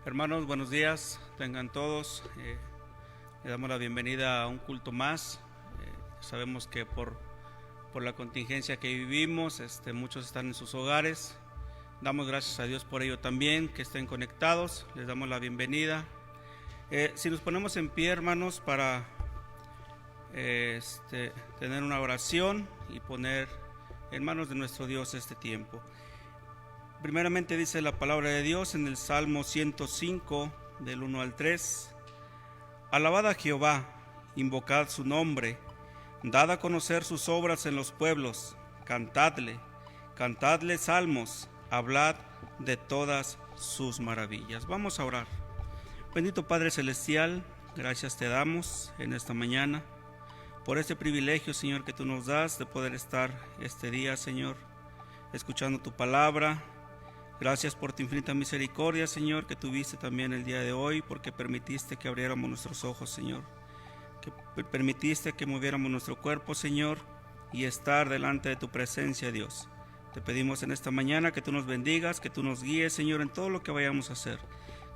Hermanos, buenos días, tengan todos. Le damos la bienvenida a un culto más. Sabemos que por la contingencia que vivimos, muchos están en sus hogares. Damos gracias a Dios por ello también, que estén conectados. Les damos la bienvenida. Si nos ponemos en pie, hermanos, para tener una oración y poner en manos de nuestro Dios este tiempo. Primeramente dice la palabra de Dios en el Salmo 105, del 1 al 3. Alabad a Jehová, invocad su nombre, dad a conocer sus obras en los pueblos, cantadle salmos, hablad de todas sus maravillas. Vamos a orar. Bendito Padre Celestial, gracias te damos en esta mañana por este privilegio, Señor, que tú nos das de poder estar este día, Señor, escuchando tu palabra. Gracias por tu infinita misericordia, Señor, que tuviste también el día de hoy, porque permitiste que abriéramos nuestros ojos, Señor, que permitiste que moviéramos nuestro cuerpo, Señor, y estar delante de tu presencia, Dios. Te pedimos en esta mañana que tú nos bendigas, que tú nos guíes, Señor, en todo lo que vayamos a hacer.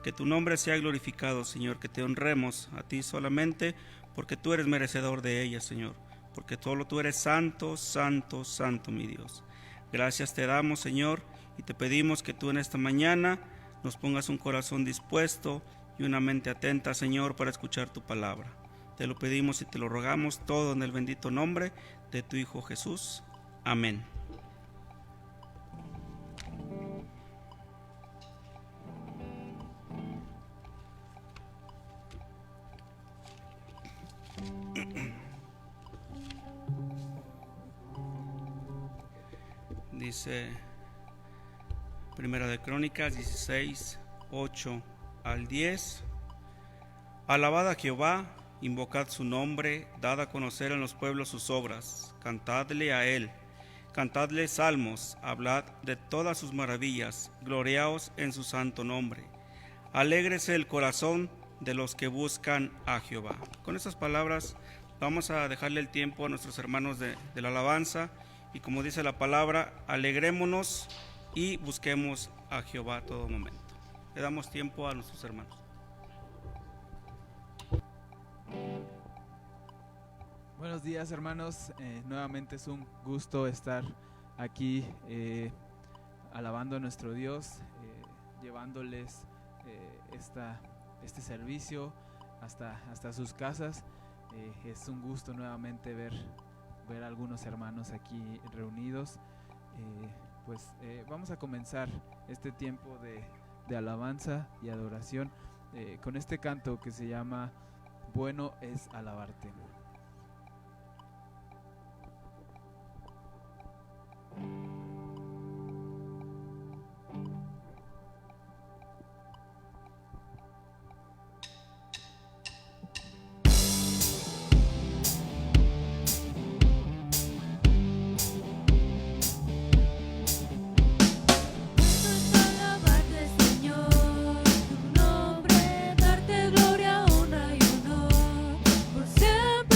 Que tu nombre sea glorificado, Señor, que te honremos a ti solamente, porque tú eres merecedor de ella, Señor, porque tú eres santo, santo, santo, mi Dios. Gracias te damos, Señor, y te pedimos que tú en esta mañana nos pongas un corazón dispuesto y una mente atenta, Señor, para escuchar tu palabra. Te lo pedimos y te lo rogamos todo en el bendito nombre de tu Hijo Jesús. Amén. Dice Primera de Crónicas 16, 8 al 10. Alabad a Jehová, invocad su nombre, dad a conocer en los pueblos sus obras, cantadle a él, cantadle salmos, hablad de todas sus maravillas, gloriaos en su santo nombre. Alégrese el corazón de los que buscan a Jehová. Con estas palabras vamos a dejarle el tiempo a nuestros hermanos de la alabanza, y como dice la palabra, alegrémonos y busquemos a Jehová a todo momento. Le damos tiempo a nuestros hermanos. Buenos días, hermanos. Nuevamente es un gusto estar aquí alabando a nuestro Dios, llevándoles este servicio hasta sus casas. Es un gusto nuevamente ver a algunos hermanos aquí reunidos. Vamos a comenzar este tiempo de alabanza y adoración con este canto que se llama Bueno es alabarte. Señor, tu nombre, darte gloria, honra y honor, por siempre.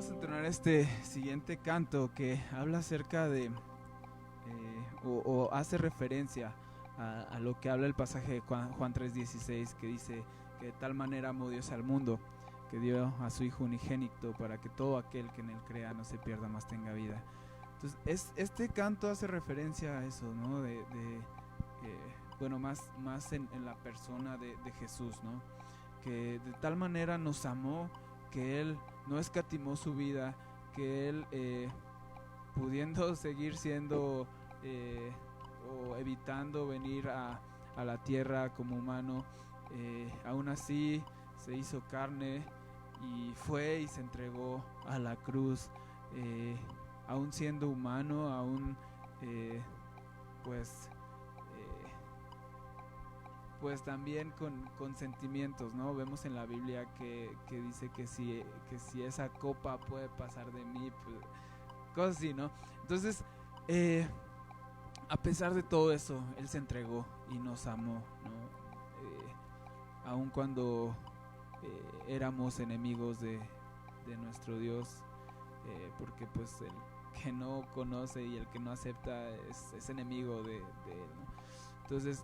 Vamos a entonar este siguiente canto que habla acerca de, o hace referencia a lo que habla el pasaje de Juan 3:16, que dice que de tal manera amó Dios al mundo, que dio a su Hijo unigénito para que todo aquel que en él crea no se pierda, mas tenga vida. Entonces, este canto hace referencia a eso, ¿no? Bueno, más en la persona de Jesús, ¿no? Que de tal manera nos amó que Él no escatimó su vida, que Él, pudiendo seguir siendo o evitando venir a la tierra como humano, aún así se hizo carne y fue y se entregó a la cruz, aún siendo humano, aún pues también con sentimientos, ¿no? Vemos en la Biblia que dice que si esa copa puede pasar de mí, pues, cosas así, ¿no? Entonces, a pesar de todo eso, Él se entregó y nos amó, ¿no? Aun cuando éramos enemigos de nuestro Dios, porque pues el que no conoce y el que no acepta es enemigo de Él, ¿no? Entonces,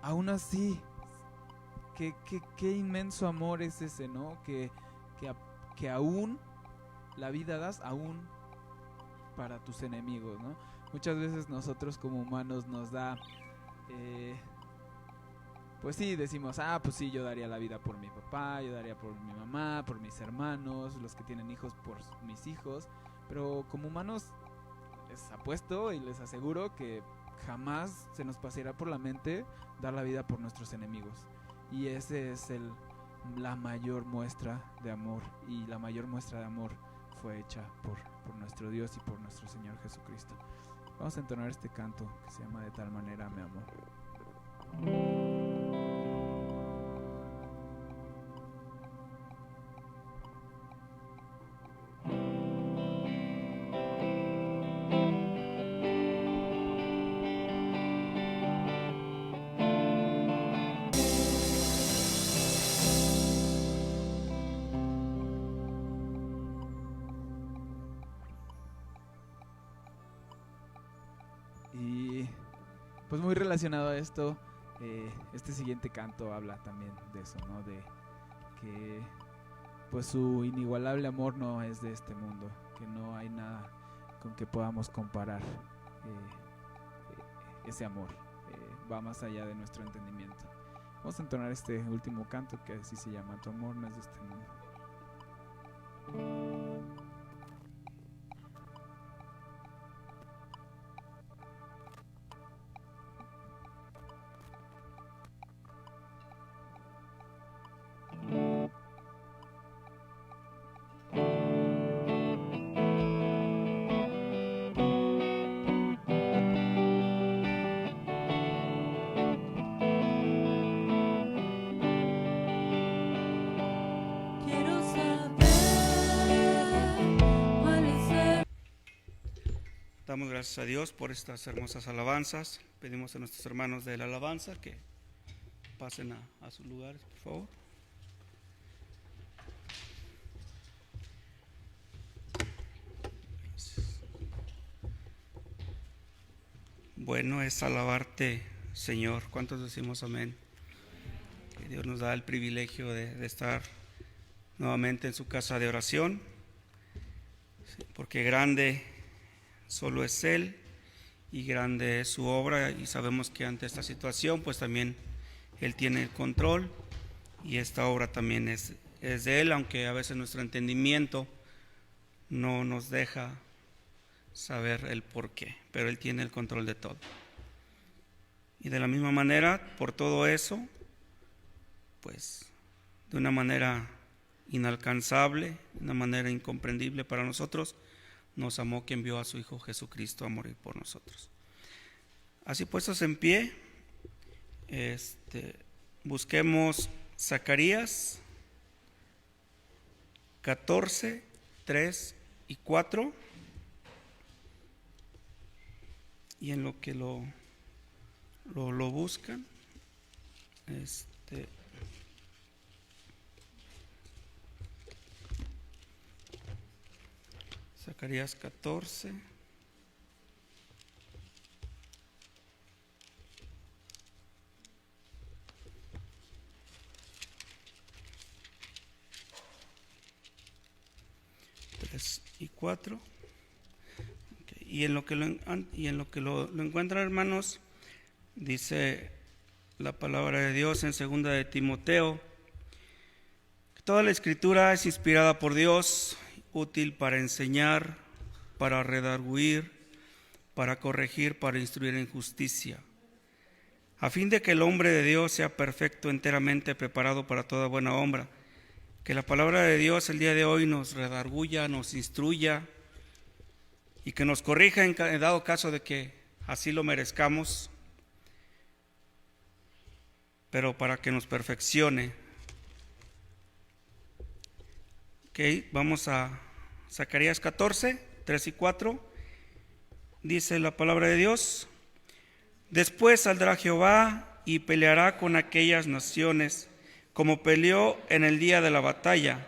aún así, qué inmenso amor es ese, ¿no? Que aún la vida das, aún para tus enemigos, ¿no? Muchas veces nosotros como humanos nos da, pues sí, decimos, pues sí, yo daría la vida por mi papá, yo daría por mi mamá, por mis hermanos, los que tienen hijos por mis hijos, pero como humanos les apuesto y les aseguro que jamás se nos pasará por la mente dar la vida por nuestros enemigos. Y ese es la mayor muestra de amor, y la mayor muestra de amor fue hecha por nuestro Dios y por nuestro Señor Jesucristo. Vamos a entonar este canto que se llama De tal manera me amó. Y pues muy relacionado a esto, este siguiente canto habla también de eso, ¿no? De que pues su inigualable amor no es de este mundo, que no hay nada con que podamos comparar ese amor, va más allá de nuestro entendimiento. Vamos a entonar este último canto que así se llama, Tu amor no es de este mundo. Damos gracias a Dios por estas hermosas alabanzas. Pedimos a nuestros hermanos de la alabanza que pasen a sus lugares, por favor. Gracias. Bueno es alabarte, Señor. ¿Cuántos decimos amén? Que Dios nos da el privilegio de estar nuevamente en su casa de oración, porque grande solo es Él y grande es su obra, y sabemos que ante esta situación pues también Él tiene el control y esta obra también es de Él, aunque a veces nuestro entendimiento no nos deja saber el por qué, pero Él tiene el control de todo. Y de la misma manera, por todo eso, pues de una manera inalcanzable, de una manera incomprendible para nosotros, nos amó, que envió a su Hijo Jesucristo a morir por nosotros. Así puestos en pie, busquemos Zacarías 14, 3 y 4, y en lo que lo buscan, Zacarías 14. Y 4. Okay. Y en lo que lo encuentran, hermanos, dice la palabra de Dios en 2 de Timoteo, que toda la escritura es inspirada por Dios, útil para enseñar, para redarguir, para corregir, para instruir en justicia, a fin de que el hombre de Dios sea perfecto, enteramente preparado para toda buena obra. Que la palabra de Dios el día de hoy nos redarguya, nos instruya y que nos corrija en dado caso de que así lo merezcamos, pero para que nos perfeccione. Ok, vamos a Zacarías 14, 3 y 4. Dice la palabra de Dios: Después saldrá Jehová y peleará con aquellas naciones, como peleó en el día de la batalla,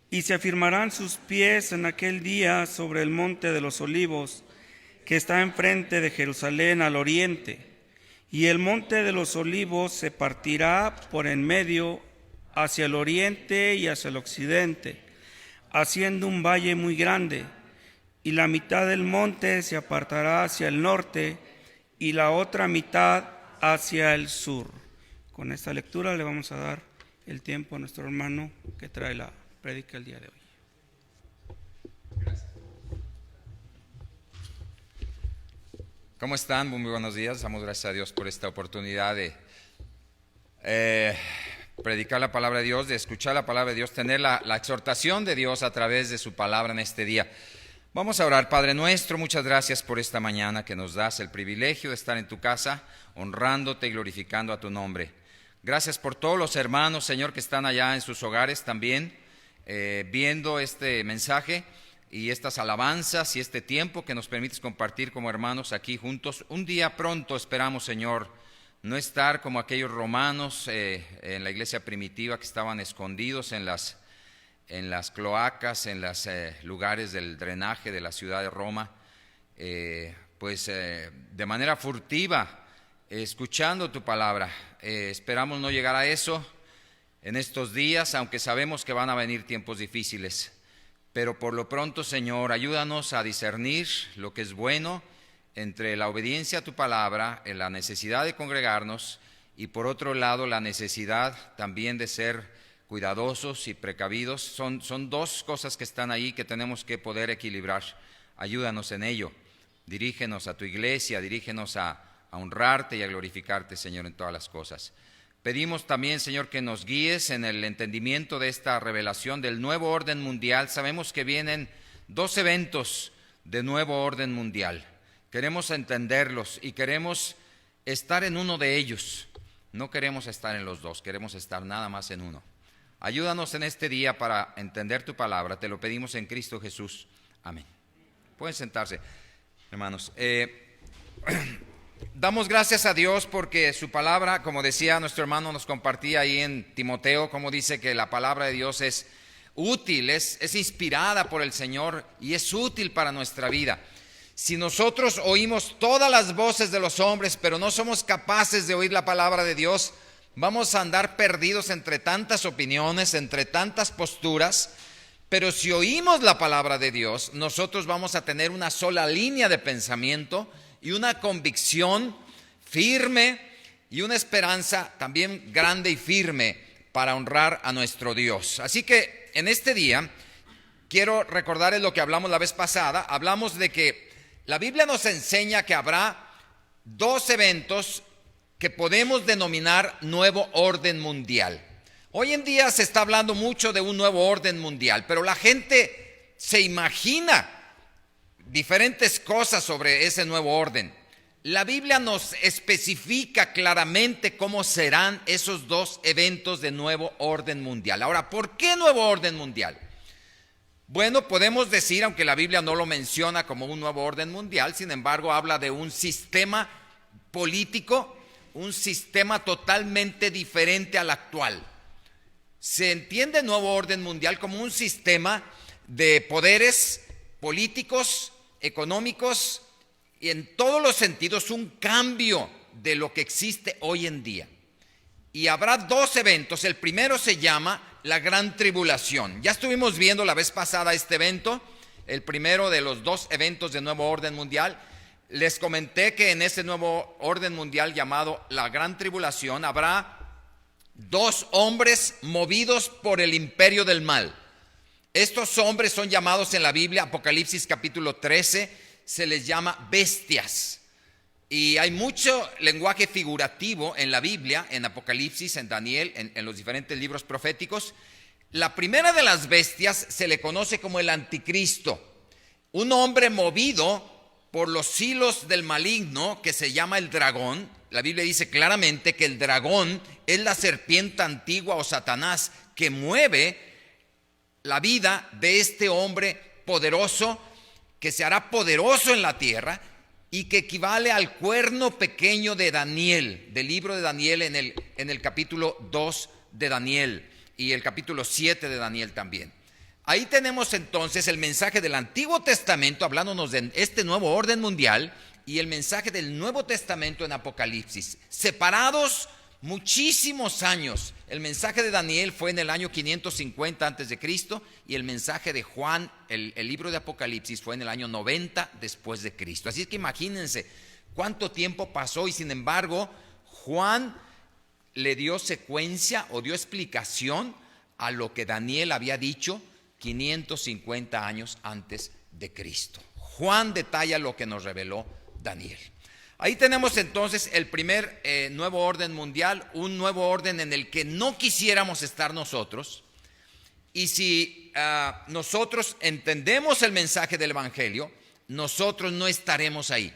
y se afirmarán sus pies en aquel día sobre el monte de los olivos, que está enfrente de Jerusalén al oriente, y el monte de los olivos se partirá por en medio hacia el oriente y hacia el occidente, haciendo un valle muy grande, y la mitad del monte se apartará hacia el norte y la otra mitad hacia el sur. Con esta lectura le vamos a dar el tiempo a nuestro hermano que trae la prédica el día de hoy. Gracias. ¿Cómo están? Muy buenos días. Damos gracias a Dios por esta oportunidad de predicar la palabra de Dios, de escuchar la palabra de Dios, tener la exhortación de Dios a través de su palabra en este día. Vamos a orar. Padre nuestro, muchas gracias por esta mañana que nos das el privilegio de estar en tu casa, honrándote y glorificando a tu nombre. Gracias por todos los hermanos, Señor, que están allá en sus hogares también, viendo este mensaje y estas alabanzas y este tiempo que nos permites compartir como hermanos aquí juntos. Un día pronto esperamos, Señor, no estar como aquellos romanos en la iglesia primitiva que estaban escondidos en las cloacas, en los lugares del drenaje de la ciudad de Roma, de manera furtiva, escuchando tu palabra. Esperamos no llegar a eso en estos días, aunque sabemos que van a venir tiempos difíciles. Pero por lo pronto, Señor, ayúdanos a discernir lo que es bueno entre la obediencia a tu palabra, en la necesidad de congregarnos y por otro lado la necesidad también de ser cuidadosos y precavidos. Son dos cosas que están ahí que tenemos que poder equilibrar. Ayúdanos en ello. Dirígenos a tu iglesia, dirígenos a honrarte y a glorificarte, Señor, en todas las cosas. Pedimos también, Señor, que nos guíes en el entendimiento de esta revelación del nuevo orden mundial. Sabemos que vienen 2 eventos de nuevo orden mundial. Queremos entenderlos y queremos estar en uno de ellos. No queremos estar en los dos, queremos estar nada más en uno. Ayúdanos en este día para entender tu palabra. Te lo pedimos en Cristo Jesús. Amén. Pueden sentarse, hermanos. Damos gracias a Dios porque su palabra, como decía nuestro hermano, nos compartía ahí en Timoteo, como dice que la palabra de Dios es útil, es inspirada por el Señor y es útil para nuestra vida. Si nosotros oímos todas las voces de los hombres, pero no somos capaces de oír la palabra de Dios, vamos a andar perdidos entre tantas opiniones, entre tantas posturas. Pero si oímos la palabra de Dios, nosotros vamos a tener una sola línea de pensamiento y una convicción firme y una esperanza también grande y firme para honrar a nuestro Dios. Así que en este día quiero recordarles lo que hablamos la vez pasada. Hablamos de que la Biblia nos enseña que habrá 2 eventos que podemos denominar nuevo orden mundial. Hoy en día se está hablando mucho de un nuevo orden mundial, pero la gente se imagina diferentes cosas sobre ese nuevo orden. La Biblia nos especifica claramente cómo serán esos 2 eventos de nuevo orden mundial. Ahora, ¿por qué nuevo orden mundial? Bueno, podemos decir, aunque la Biblia no lo menciona como un nuevo orden mundial, sin embargo habla de un sistema político, un sistema totalmente diferente al actual. Se entiende nuevo orden mundial como un sistema de poderes políticos, económicos y en todos los sentidos un cambio de lo que existe hoy en día. Y habrá dos eventos. El primero se llama la Gran Tribulación. Ya estuvimos viendo la vez pasada este evento, el primero de los dos eventos de nuevo orden mundial. Les comenté que en ese nuevo orden mundial llamado la Gran Tribulación habrá dos hombres movidos por el imperio del mal. Estos hombres son llamados en la Biblia, Apocalipsis capítulo 13, se les llama bestias. Y hay mucho lenguaje figurativo en la Biblia, en Apocalipsis, en Daniel, en los diferentes libros proféticos. La primera de las bestias se le conoce como el anticristo, un hombre movido por los hilos del maligno que se llama el dragón. La Biblia dice claramente que el dragón es la serpiente antigua o Satanás que mueve la vida de este hombre poderoso, que se hará poderoso en la tierra y que equivale al cuerno pequeño de Daniel, del libro de Daniel en el capítulo 2 de Daniel y el capítulo 7 de Daniel también. Ahí tenemos entonces el mensaje del Antiguo Testamento hablándonos de este nuevo orden mundial y el mensaje del Nuevo Testamento en Apocalipsis, separados muchísimos años. El mensaje de Daniel fue en el año 550 antes de Cristo y el mensaje de Juan, el libro de Apocalipsis, fue en el año 90 después de Cristo. Así es que imagínense cuánto tiempo pasó y sin embargo Juan le dio secuencia o dio explicación a lo que Daniel había dicho 550 años antes de Cristo. Juan detalla lo que nos reveló Daniel. Ahí tenemos entonces el primer nuevo orden mundial, un nuevo orden en el que no quisiéramos estar nosotros. Y si nosotros entendemos el mensaje del Evangelio, nosotros no estaremos ahí.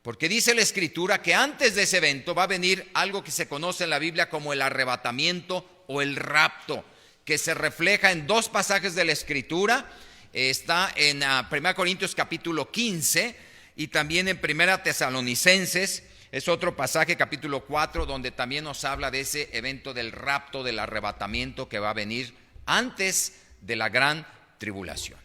Porque dice la Escritura que antes de ese evento va a venir algo que se conoce en la Biblia como el arrebatamiento o el rapto, que se refleja en dos pasajes de la Escritura. Está en 1 Corintios capítulo 15 y también en 1 Tesalonicenses. Es otro pasaje, capítulo 4, donde también nos habla de ese evento del rapto, del arrebatamiento que va a venir antes de la gran tribulación.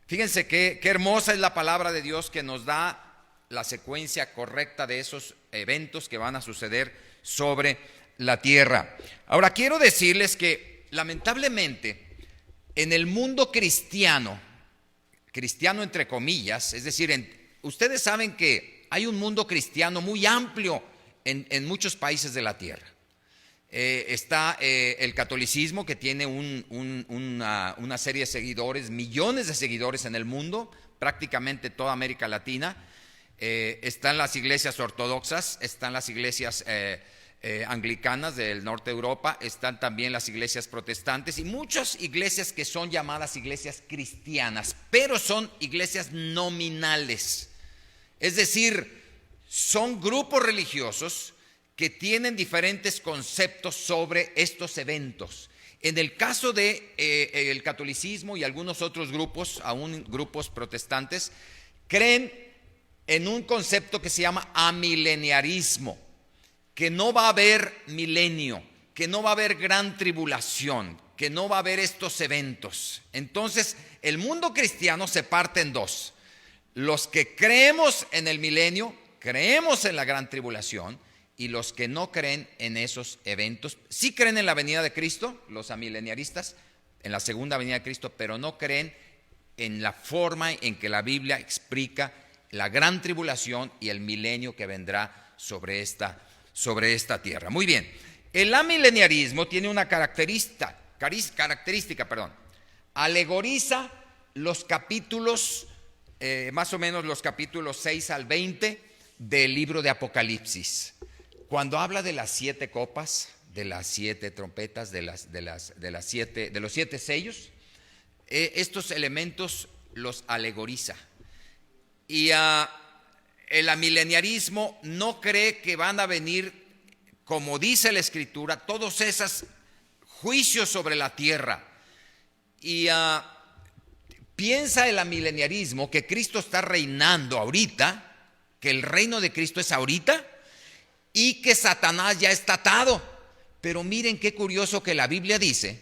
Fíjense qué hermosa es la palabra de Dios que nos da la secuencia correcta de esos eventos que van a suceder sobre la tierra. Ahora quiero decirles que lamentablemente en el mundo cristiano entre comillas, es decir, ustedes saben que hay un mundo cristiano muy amplio en muchos países de la tierra. Está el catolicismo, que tiene una serie de seguidores, millones de seguidores en el mundo, prácticamente toda América Latina. Están las iglesias ortodoxas, están las iglesias anglicanas del norte de Europa, están también las iglesias protestantes y muchas iglesias que son llamadas iglesias cristianas, pero son iglesias nominales. Es decir, son grupos religiosos que tienen diferentes conceptos sobre estos eventos. En el caso de el catolicismo y algunos otros grupos, aún grupos protestantes, creen en un concepto que se llama amileniarismo, que no va a haber milenio, que no va a haber gran tribulación, que no va a haber estos eventos. Entonces, el mundo cristiano se parte en dos. Los que creemos en el milenio, creemos en la gran tribulación, y los que no creen en esos eventos, sí creen en la venida de Cristo, los amileniaristas, en la segunda venida de Cristo, pero no creen en la forma en que la Biblia explica la gran tribulación y el milenio que vendrá sobre esta tierra. Muy bien, el amileniarismo tiene una característica, alegoriza los capítulos, más o menos los capítulos 6 al 20 del libro de Apocalipsis. Cuando habla de las 7 copas, de las 7 trompetas, de los 7 sellos, estos elementos los alegoriza. Y el amileniarismo no cree que van a venir, como dice la Escritura, todos esos juicios sobre la tierra. Y piensa el amileniarismo que Cristo está reinando ahorita, que el reino de Cristo es ahorita y que Satanás ya está atado. Pero miren qué curioso que la Biblia dice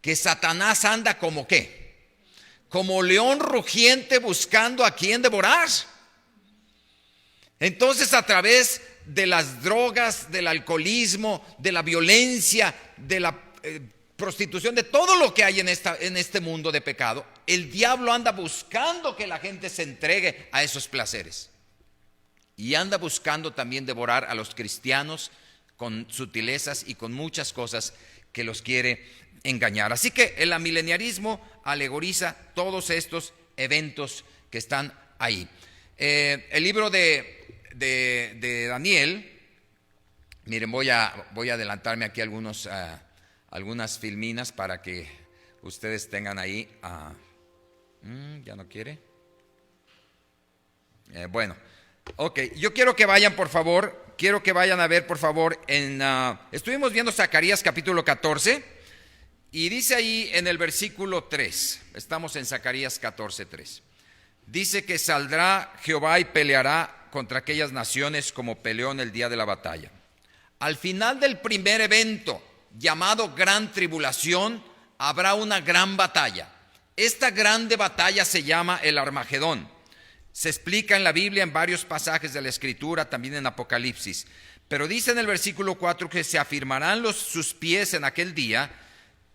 que Satanás anda como ¿qué? como león rugiente buscando a quien devorar. Entonces, a través de las drogas, del alcoholismo, de la violencia, de la prostitución, de todo lo que hay en este mundo de pecado, el diablo anda buscando que la gente se entregue a esos placeres. Y anda buscando también devorar a los cristianos con sutilezas y con muchas cosas que los quiere engañar. Así que el amileniarismo alegoriza todos estos eventos que están ahí. El libro de Daniel, miren, voy a adelantarme aquí algunas filminas para que ustedes tengan ahí. ¿Ya no quiere? Bueno, ok, yo quiero que vayan, por favor, a ver, por favor, estuvimos viendo Zacarías capítulo 14, y dice ahí en el versículo 3, estamos en Zacarías 14:3, dice que saldrá Jehová y peleará contra aquellas naciones como peleó en el día de la batalla. Al final del primer evento, llamado Gran Tribulación, habrá una gran batalla. Esta grande batalla se llama el Armagedón. Se explica en la Biblia en varios pasajes de la Escritura, también en Apocalipsis. Pero dice en el versículo 4 que se afirmarán sus pies en aquel día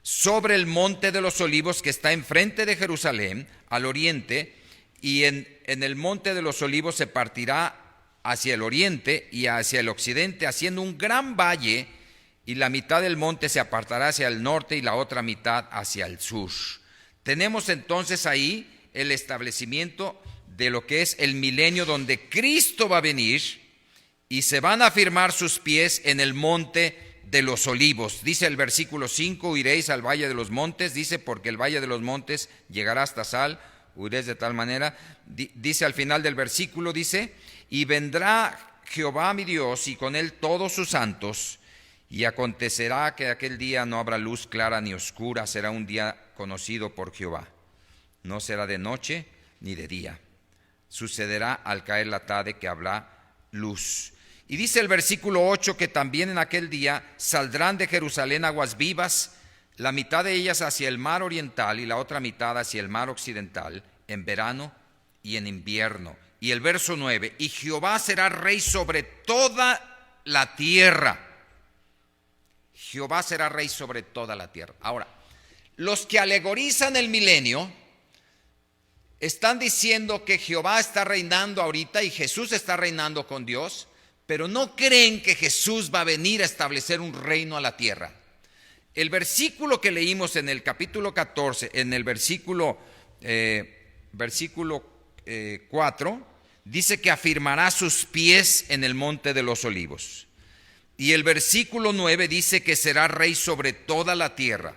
sobre el monte de los olivos que está enfrente de Jerusalén, al oriente, y en el monte de los olivos se partirá hacia el oriente y hacia el occidente, haciendo un gran valle, y la mitad del monte se apartará hacia el norte y la otra mitad hacia el sur. Tenemos entonces ahí el establecimiento de lo que es el milenio, donde Cristo va a venir y se van a afirmar sus pies en el monte de los olivos. Dice el versículo 5, iréis al valle de los montes, dice, porque el valle de los montes llegará hasta Sal, huiréis de tal manera. Dice al final del versículo, dice, y vendrá Jehová mi Dios y con él todos sus santos, y acontecerá que aquel día no habrá luz clara ni oscura, será un día conocido por Jehová. No será de noche ni de día. Sucederá al caer la tarde que habrá luz. Y dice el versículo 8 que también en aquel día saldrán de Jerusalén aguas vivas, la mitad de ellas hacia el mar oriental y la otra mitad hacia el mar occidental, en verano y en invierno. Y el verso 9, y Jehová será rey sobre toda la tierra. Jehová será rey sobre toda la tierra. Ahora, los que alegorizan el milenio están diciendo que Jehová está reinando ahorita y Jesús está reinando con Dios, pero no creen que Jesús va a venir a establecer un reino a la tierra. El versículo que leímos en el capítulo 14, en el versículo 4, dice que afirmará sus pies en el monte de los olivos. Y el versículo 9 dice que será rey sobre toda la tierra.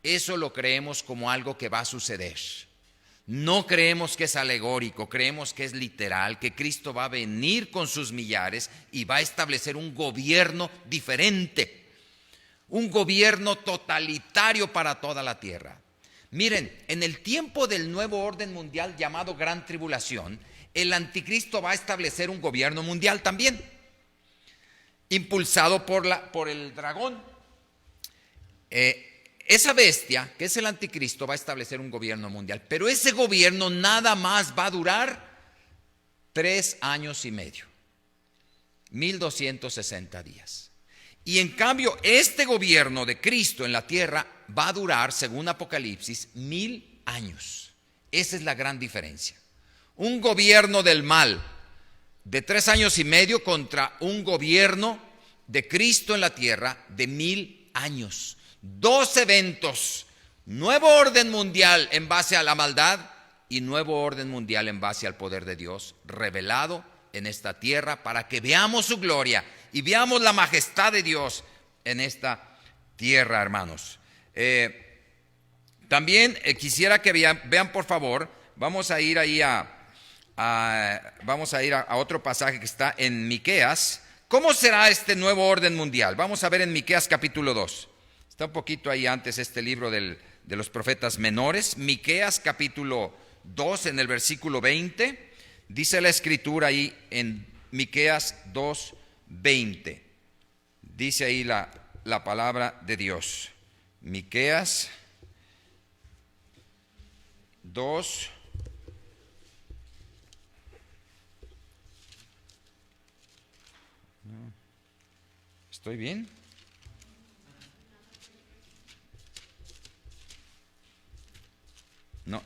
Eso lo creemos como algo que va a suceder. No creemos que es alegórico, creemos que es literal, que Cristo va a venir con sus millares y va a establecer un gobierno diferente, un gobierno totalitario para toda la tierra. Miren, en el tiempo del nuevo orden mundial llamado Gran Tribulación, el anticristo va a establecer un gobierno mundial también, impulsado por el dragón. Esa bestia, que es el anticristo, va a establecer un gobierno mundial, pero ese gobierno nada más va a durar 3 años y medio, 1260 días. Y en cambio, este gobierno de Cristo en la tierra va a durar, según Apocalipsis, 1000 años. Esa es la gran diferencia. Un gobierno del mal de 3 años y medio contra un gobierno de Cristo en la tierra de 1000 años. 2 eventos: nuevo orden mundial en base a la maldad y nuevo orden mundial en base al poder de Dios revelado en esta tierra, para que veamos su gloria y veamos la majestad de Dios en esta tierra, hermanos. También quisiera que vean, por favor, vamos a ir ahí vamos a ir a otro pasaje que está en Miqueas. ¿Cómo será este nuevo orden mundial? Vamos a ver en Miqueas capítulo 2. Está un poquito ahí antes este libro de los profetas menores. Miqueas capítulo 2 en el versículo 20. Dice la escritura ahí en Miqueas 2:20. Dice ahí la palabra de Dios. Miqueas 2. ¿Estoy bien?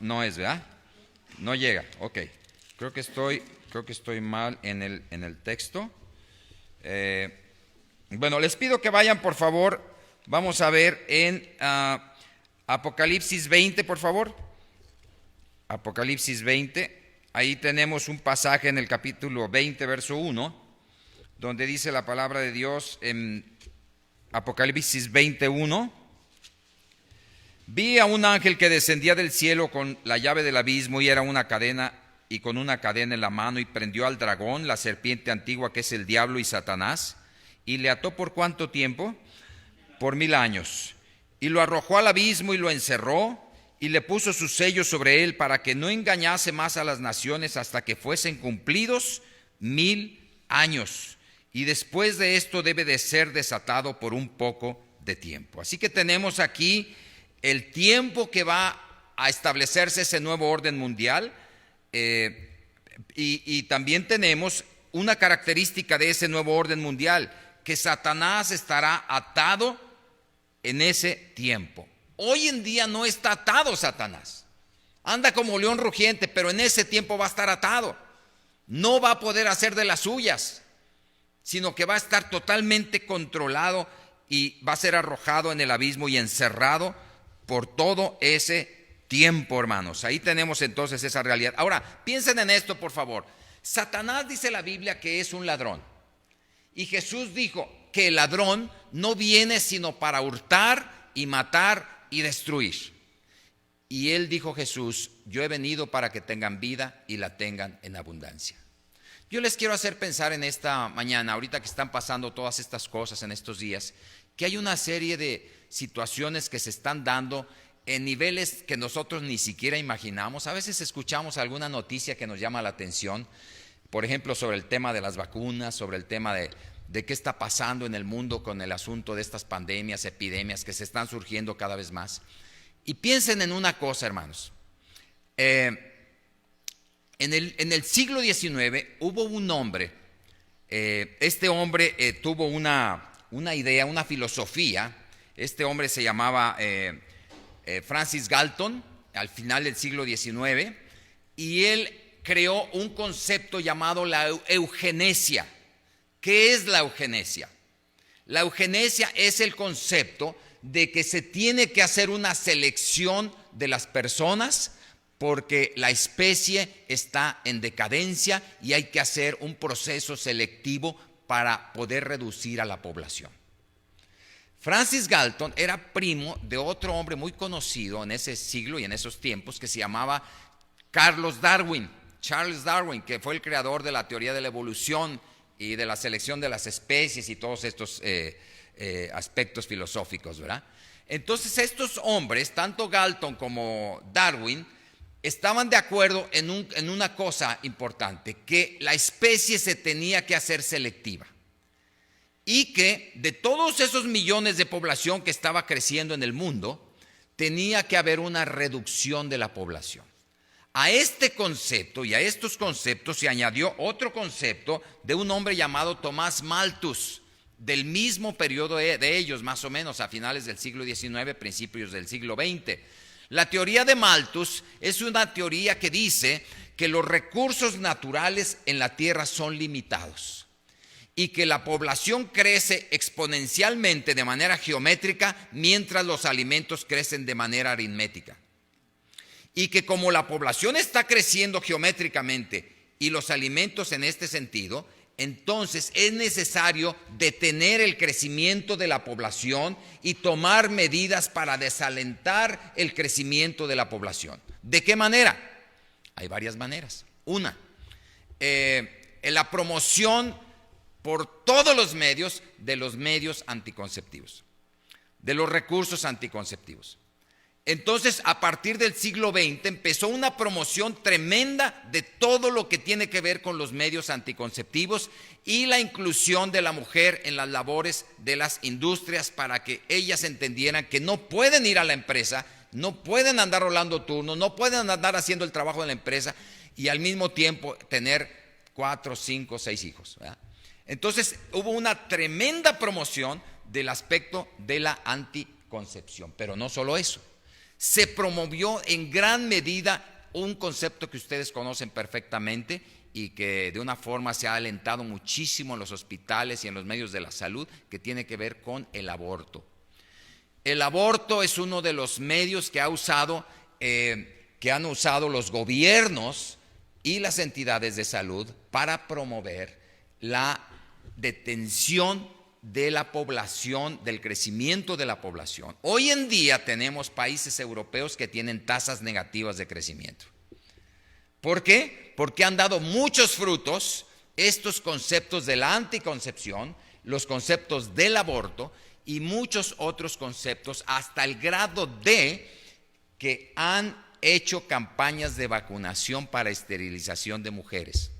No es, ¿verdad? No llega, ok. Creo que estoy mal en el texto. Bueno, les pido que vayan, por favor. Vamos a ver en Apocalipsis 20, por favor. Apocalipsis 20. Ahí tenemos un pasaje en el capítulo 20, verso 1, donde dice la palabra de Dios en Apocalipsis 21. Vi a un ángel que descendía del cielo con la llave del abismo y era una cadena, y con una cadena en la mano, y prendió al dragón, la serpiente antigua que es el diablo y Satanás, y le ató ¿por cuánto tiempo? Por 1000 años. Y lo arrojó al abismo y lo encerró, y le puso sus sellos sobre él para que no engañase más a las naciones hasta que fuesen cumplidos 1000 años. Y después de esto debe de ser desatado por un poco de tiempo. Así que tenemos aquí el tiempo que va a establecerse ese nuevo orden mundial, y también tenemos una característica de ese nuevo orden mundial, que Satanás estará atado en ese tiempo. Hoy en día no está atado Satanás, anda como león rugiente, pero en ese tiempo va a estar atado, no va a poder hacer de las suyas, sino que va a estar totalmente controlado y va a ser arrojado en el abismo y encerrado por todo ese tiempo, hermanos. Ahí tenemos entonces esa realidad. Ahora, piensen en esto, por favor. Satanás, dice la Biblia, que es un ladrón. Y Jesús dijo que el ladrón no viene sino para hurtar y matar y destruir. Y él dijo, Jesús, yo he venido para que tengan vida y la tengan en abundancia. Yo les quiero hacer pensar en esta mañana, ahorita que están pasando todas estas cosas en estos días, que hay una serie de situaciones que se están dando en niveles que nosotros ni siquiera imaginamos. A veces escuchamos alguna noticia que nos llama la atención, por ejemplo, sobre el tema de las vacunas, sobre el tema de qué está pasando en el mundo con el asunto de estas pandemias, epidemias que se están surgiendo cada vez más. Y piensen en una cosa, hermanos. En el siglo XIX hubo un hombre, este hombre tuvo una idea, una filosofía. Este hombre se llamaba Francis Galton, al final del siglo XIX, y él creó un concepto llamado la eugenesia. ¿Qué es la eugenesia? La eugenesia es el concepto de que se tiene que hacer una selección de las personas porque la especie está en decadencia y hay que hacer un proceso selectivo para poder reducir a la población. Francis Galton era primo de otro hombre muy conocido en ese siglo y en esos tiempos que se llamaba Charles Darwin, que fue el creador de la teoría de la evolución y de la selección de las especies y todos estos aspectos filosóficos, ¿verdad? Entonces estos hombres, tanto Galton como Darwin, estaban de acuerdo en una cosa importante, que la especie se tenía que hacer selectiva y que de todos esos millones de población que estaba creciendo en el mundo, tenía que haber una reducción de la población. A este concepto y a estos conceptos se añadió otro concepto de un hombre llamado Tomás Malthus, del mismo periodo de ellos, más o menos a finales del siglo XIX, principios del siglo XX. La teoría de Malthus es una teoría que dice que los recursos naturales en la tierra son limitados y que la población crece exponencialmente de manera geométrica mientras los alimentos crecen de manera aritmética. Y que como la población está creciendo geométricamente y los alimentos en este sentido, entonces es necesario detener el crecimiento de la población y tomar medidas para desalentar el crecimiento de la población. ¿De qué manera? Hay varias maneras. Una, la promoción por todos los medios de los medios anticonceptivos, de los recursos anticonceptivos. Entonces, a partir del siglo XX empezó una promoción tremenda de todo lo que tiene que ver con los medios anticonceptivos y la inclusión de la mujer en las labores de las industrias para que ellas entendieran que no pueden ir a la empresa no pueden andar rolando turnos, no pueden andar haciendo el trabajo de la empresa y al mismo tiempo tener 4, 5, 6 hijos, ¿verdad? Entonces hubo una tremenda promoción del aspecto de la anticoncepción, pero no solo eso, se promovió en gran medida un concepto que ustedes conocen perfectamente y que de una forma se ha alentado muchísimo en los hospitales y en los medios de la salud, que tiene que ver con el aborto. El aborto es uno de los medios que han usado los gobiernos y las entidades de salud para promover la detención de la población, del crecimiento de la población. Hoy en día tenemos países europeos que tienen tasas negativas de crecimiento. ¿Por qué? Porque han dado muchos frutos estos conceptos de la anticoncepción, los conceptos del aborto y muchos otros conceptos, hasta el grado de que han hecho campañas de vacunación para esterilización de mujeres.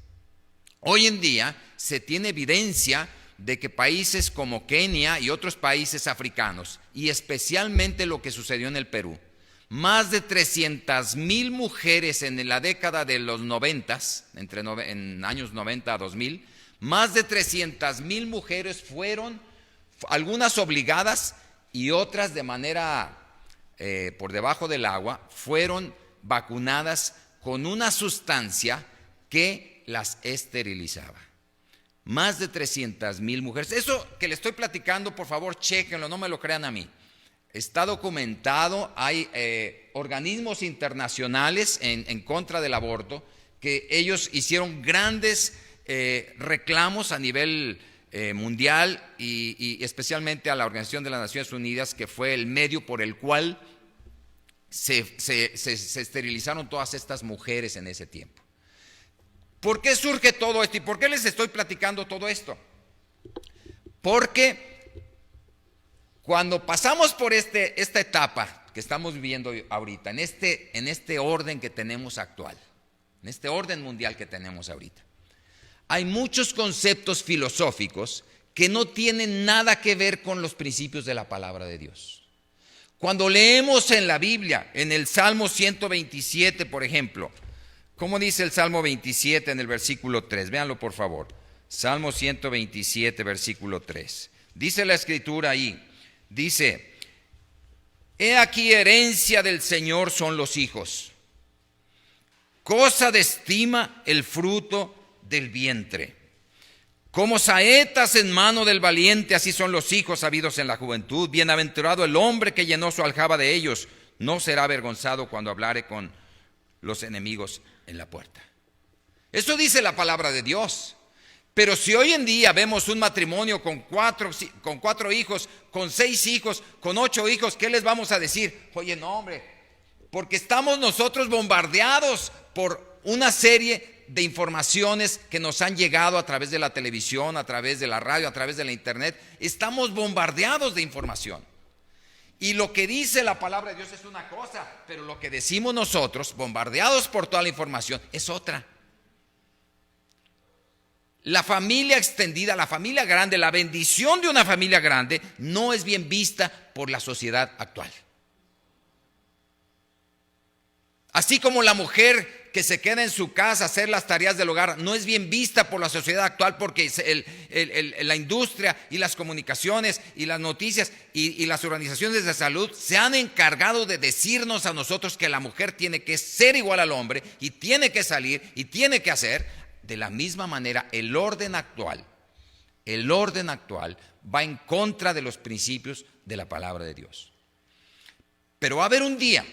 Hoy en día se tiene evidencia de que países como Kenia y otros países africanos, y especialmente lo que sucedió en el Perú, más de 300,000 mujeres en la década de los 90, en años 90 a 2000, más de 300,000 mujeres fueron, algunas obligadas y otras de manera por debajo del agua, fueron vacunadas con una sustancia que las esterilizaba. Más de 300,000 mujeres. Eso que le estoy platicando, por favor, chéquenlo, no me lo crean a mí. Está documentado, hay organismos internacionales en contra del aborto, que ellos hicieron grandes reclamos a nivel mundial y especialmente a la Organización de las Naciones Unidas, que fue el medio por el cual se esterilizaron todas estas mujeres en ese tiempo. ¿Por qué surge todo esto y por qué les estoy platicando todo esto? Porque cuando pasamos por esta etapa que estamos viviendo ahorita, en este orden que tenemos actual, en este orden mundial que tenemos ahorita, hay muchos conceptos filosóficos que no tienen nada que ver con los principios de la palabra de Dios. Cuando leemos en la Biblia, en el Salmo 127, por ejemplo, ¿cómo dice el Salmo 27 en el versículo 3? Véanlo por favor. Salmo 127, versículo 3. Dice la Escritura ahí, dice: he aquí herencia del Señor son los hijos, cosa de estima el fruto del vientre. Como saetas en mano del valiente, así son los hijos habidos en la juventud. Bienaventurado el hombre que llenó su aljaba de ellos, no será avergonzado cuando hablare con los enemigos en la puerta. Eso dice la palabra de Dios. Pero si hoy en día vemos un matrimonio con cuatro hijos, con 6 hijos, con 8 hijos, ¿qué les vamos a decir? Oye, no, hombre, porque estamos nosotros bombardeados por una serie de informaciones que nos han llegado a través de la televisión, a través de la radio, a través de la internet. Estamos bombardeados de información. Y lo que dice la palabra de Dios es una cosa, pero lo que decimos nosotros, bombardeados por toda la información, es otra. La familia extendida, la familia grande, la bendición de una familia grande no es bien vista por la sociedad actual. Así como la mujer que se queda en su casa a hacer las tareas del hogar no es bien vista por la sociedad actual, porque la industria y las comunicaciones y las noticias y las organizaciones de salud se han encargado de decirnos a nosotros que la mujer tiene que ser igual al hombre y tiene que salir y tiene que hacer. De la misma manera, el orden actual va en contra de los principios de la palabra de Dios. Pero va a haber un día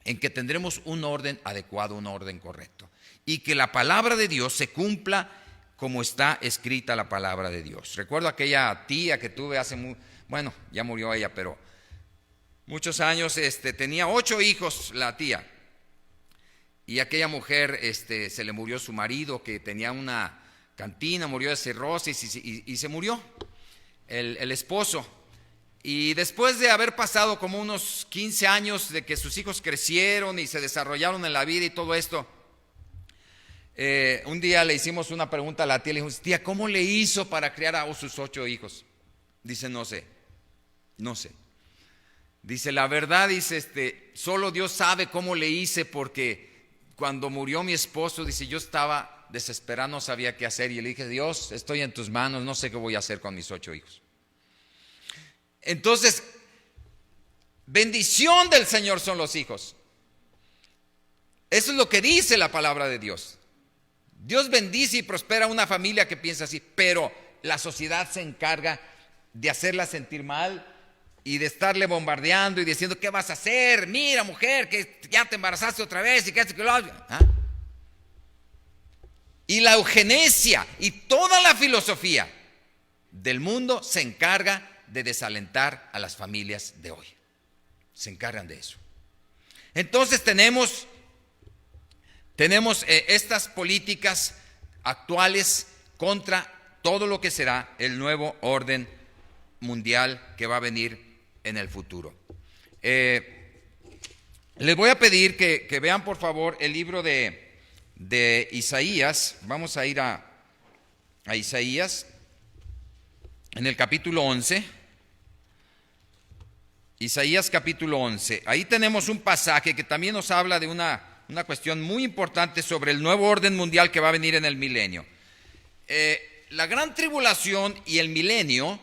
en que tendremos un orden adecuado, un orden correcto, y que la palabra de Dios se cumpla como está escrita la palabra de Dios. Recuerdo aquella tía que tuve bueno, ya murió ella, pero muchos años, tenía 8 hijos la tía. Y aquella mujer se le murió su marido, que tenía una cantina, murió de cirrosis y se murió el esposo. Y después de haber pasado como unos 15 años de que sus hijos crecieron y se desarrollaron en la vida y todo esto, un día le hicimos una pregunta a la tía. Le dijimos: tía, ¿cómo le hizo para criar a sus 8 hijos? Dice: no sé. Dice, la verdad, dice, solo Dios sabe cómo le hice, porque cuando murió mi esposo, dice, yo estaba desesperado, no sabía qué hacer, y le dije, Dios, estoy en tus manos, no sé qué voy a hacer con mis 8 hijos. Entonces, bendición del Señor son los hijos. Eso es lo que dice la palabra de Dios. Dios bendice y prospera a una familia que piensa así, pero la sociedad se encarga de hacerla sentir mal y de estarle bombardeando y diciendo, ¿qué vas a hacer? Mira, mujer, que ya te embarazaste otra vez y que hace que lo haga. ¿Ah? Y la eugenesia y toda la filosofía del mundo se encarga de desalentar a las familias de hoy. Se encargan de eso. Entonces tenemos estas políticas actuales contra todo lo que será el nuevo orden mundial que va a venir en el futuro. Les voy a pedir que vean por favor el libro de Isaías. Vamos a ir a Isaías en el capítulo 11. Isaías capítulo 11. Ahí tenemos un pasaje que también nos habla de una cuestión muy importante sobre el nuevo orden mundial que va a venir en el milenio. La gran tribulación y el milenio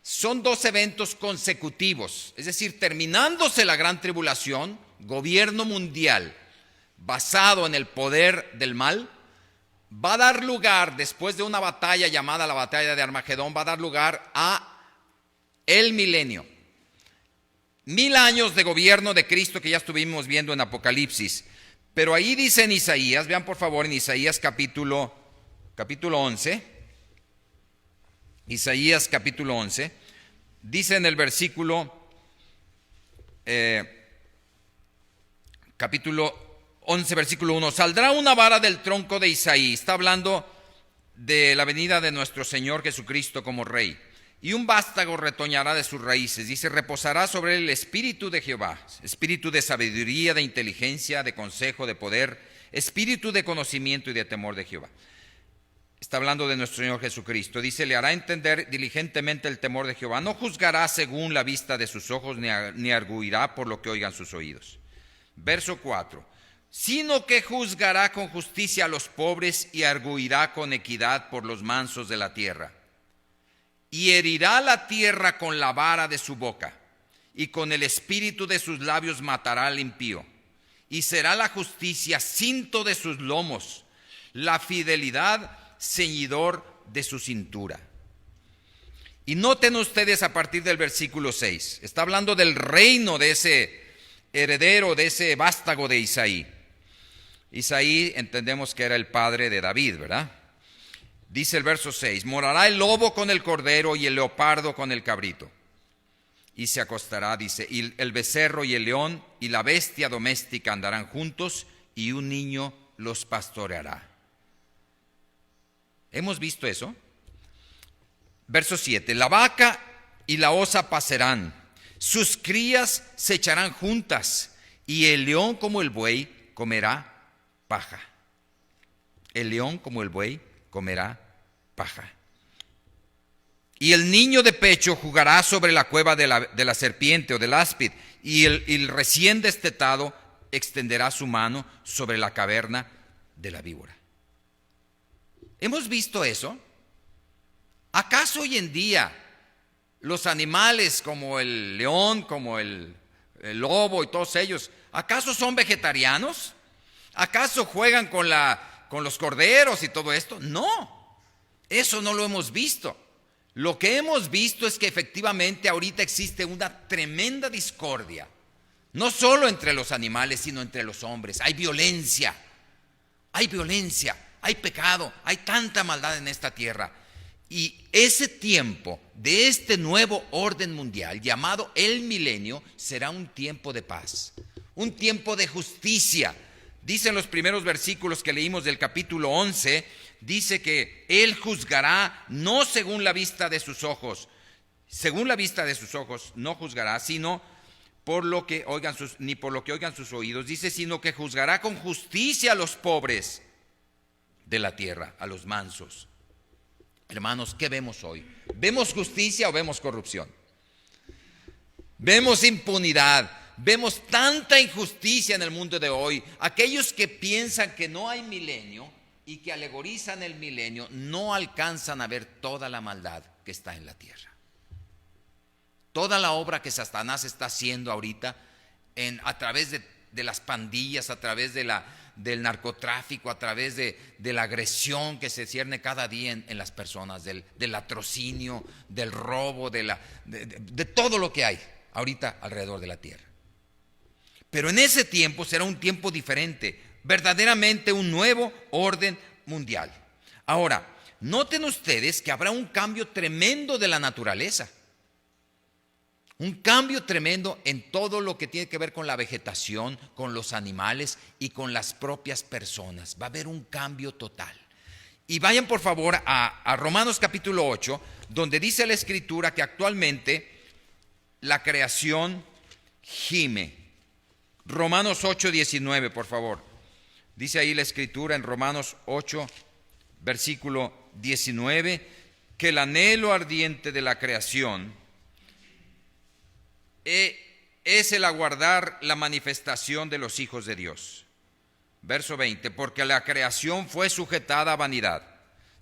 son 2 eventos consecutivos, es decir, terminándose la gran tribulación, gobierno mundial basado en el poder del mal, va a dar lugar, después de una batalla llamada la batalla de Armagedón, va a dar lugar a el milenio. 1000 años de gobierno de Cristo que ya estuvimos viendo en Apocalipsis. Pero ahí dice en Isaías, vean por favor en Isaías capítulo 11, Isaías capítulo 11, dice en el versículo, capítulo 11, versículo 1, saldrá una vara del tronco de Isaí, está hablando de la venida de nuestro Señor Jesucristo como Rey, y un vástago retoñará de sus raíces, dice, reposará sobre él el espíritu de Jehová, espíritu de sabiduría, de inteligencia, de consejo, de poder, espíritu de conocimiento y de temor de Jehová. Está hablando de nuestro Señor Jesucristo. Dice, le hará entender diligentemente el temor de Jehová. No juzgará según la vista de sus ojos, ni arguirá por lo que oigan sus oídos. Verso 4. Sino que juzgará con justicia a los pobres y arguirá con equidad por los mansos de la tierra. Y herirá la tierra con la vara de su boca, y con el espíritu de sus labios matará al impío. Y será la justicia cinto de sus lomos, la fidelidad ceñidor de su cintura. Y noten ustedes a partir del versículo 6, está hablando del reino de ese heredero, de ese vástago de Isaí. Isaí entendemos que era el padre de David, ¿verdad? Dice el verso 6, morará el lobo con el cordero y el leopardo con el cabrito. Y se acostará, dice, y el becerro y el león y la bestia doméstica andarán juntos y un niño los pastoreará. ¿Hemos visto eso? Verso 7, la vaca y la osa pasarán, sus crías se echarán juntas, y el león como el buey comerá paja. El león como el buey comerá paja. Y el niño de pecho jugará sobre la cueva de la serpiente o del áspid, y el recién destetado extenderá su mano sobre la caverna de la víbora. ¿Hemos visto eso? ¿Acaso hoy en día los animales como el león, como el lobo y todos ellos, acaso son vegetarianos? ¿Acaso juegan con los corderos y todo esto? No, eso no lo hemos visto. Lo que hemos visto es que efectivamente ahorita existe una tremenda discordia, no solo entre los animales, sino entre los hombres. Hay violencia, hay pecado, hay tanta maldad en esta tierra. Y ese tiempo de este nuevo orden mundial llamado el milenio será un tiempo de paz, un tiempo de justicia. Dicen los primeros versículos que leímos del capítulo 11, dice que Él juzgará no según la vista de sus ojos, según la vista de sus ojos no juzgará, sino por lo que oigan ni por lo que oigan sus oídos, dice, sino que juzgará con justicia a los pobres de la tierra, a los mansos. Hermanos, ¿qué vemos hoy? ¿Vemos justicia o vemos corrupción? Vemos impunidad, vemos tanta injusticia en el mundo de hoy. Aquellos que piensan que no hay milenio y que alegorizan el milenio no alcanzan a ver toda la maldad que está en la tierra. Toda la obra que Satanás está haciendo ahorita a través de las pandillas, a través del narcotráfico, a través de la agresión que se cierne cada día en las personas, del latrocinio, del robo, de todo lo que hay ahorita alrededor de la tierra. Pero en ese tiempo será un tiempo diferente, verdaderamente un nuevo orden mundial. Ahora, noten ustedes que habrá un cambio tremendo de la naturaleza. Un cambio tremendo en todo lo que tiene que ver con la vegetación, con los animales y con las propias personas. Va a haber un cambio total. Y vayan por favor a Romanos capítulo 8, donde dice la Escritura que actualmente la creación gime. Romanos 8, 19, por favor. Dice ahí la Escritura en Romanos 8, versículo 19, que el anhelo ardiente de la creación es el aguardar la manifestación de los hijos de Dios. Verso 20, porque la creación fue sujetada a vanidad,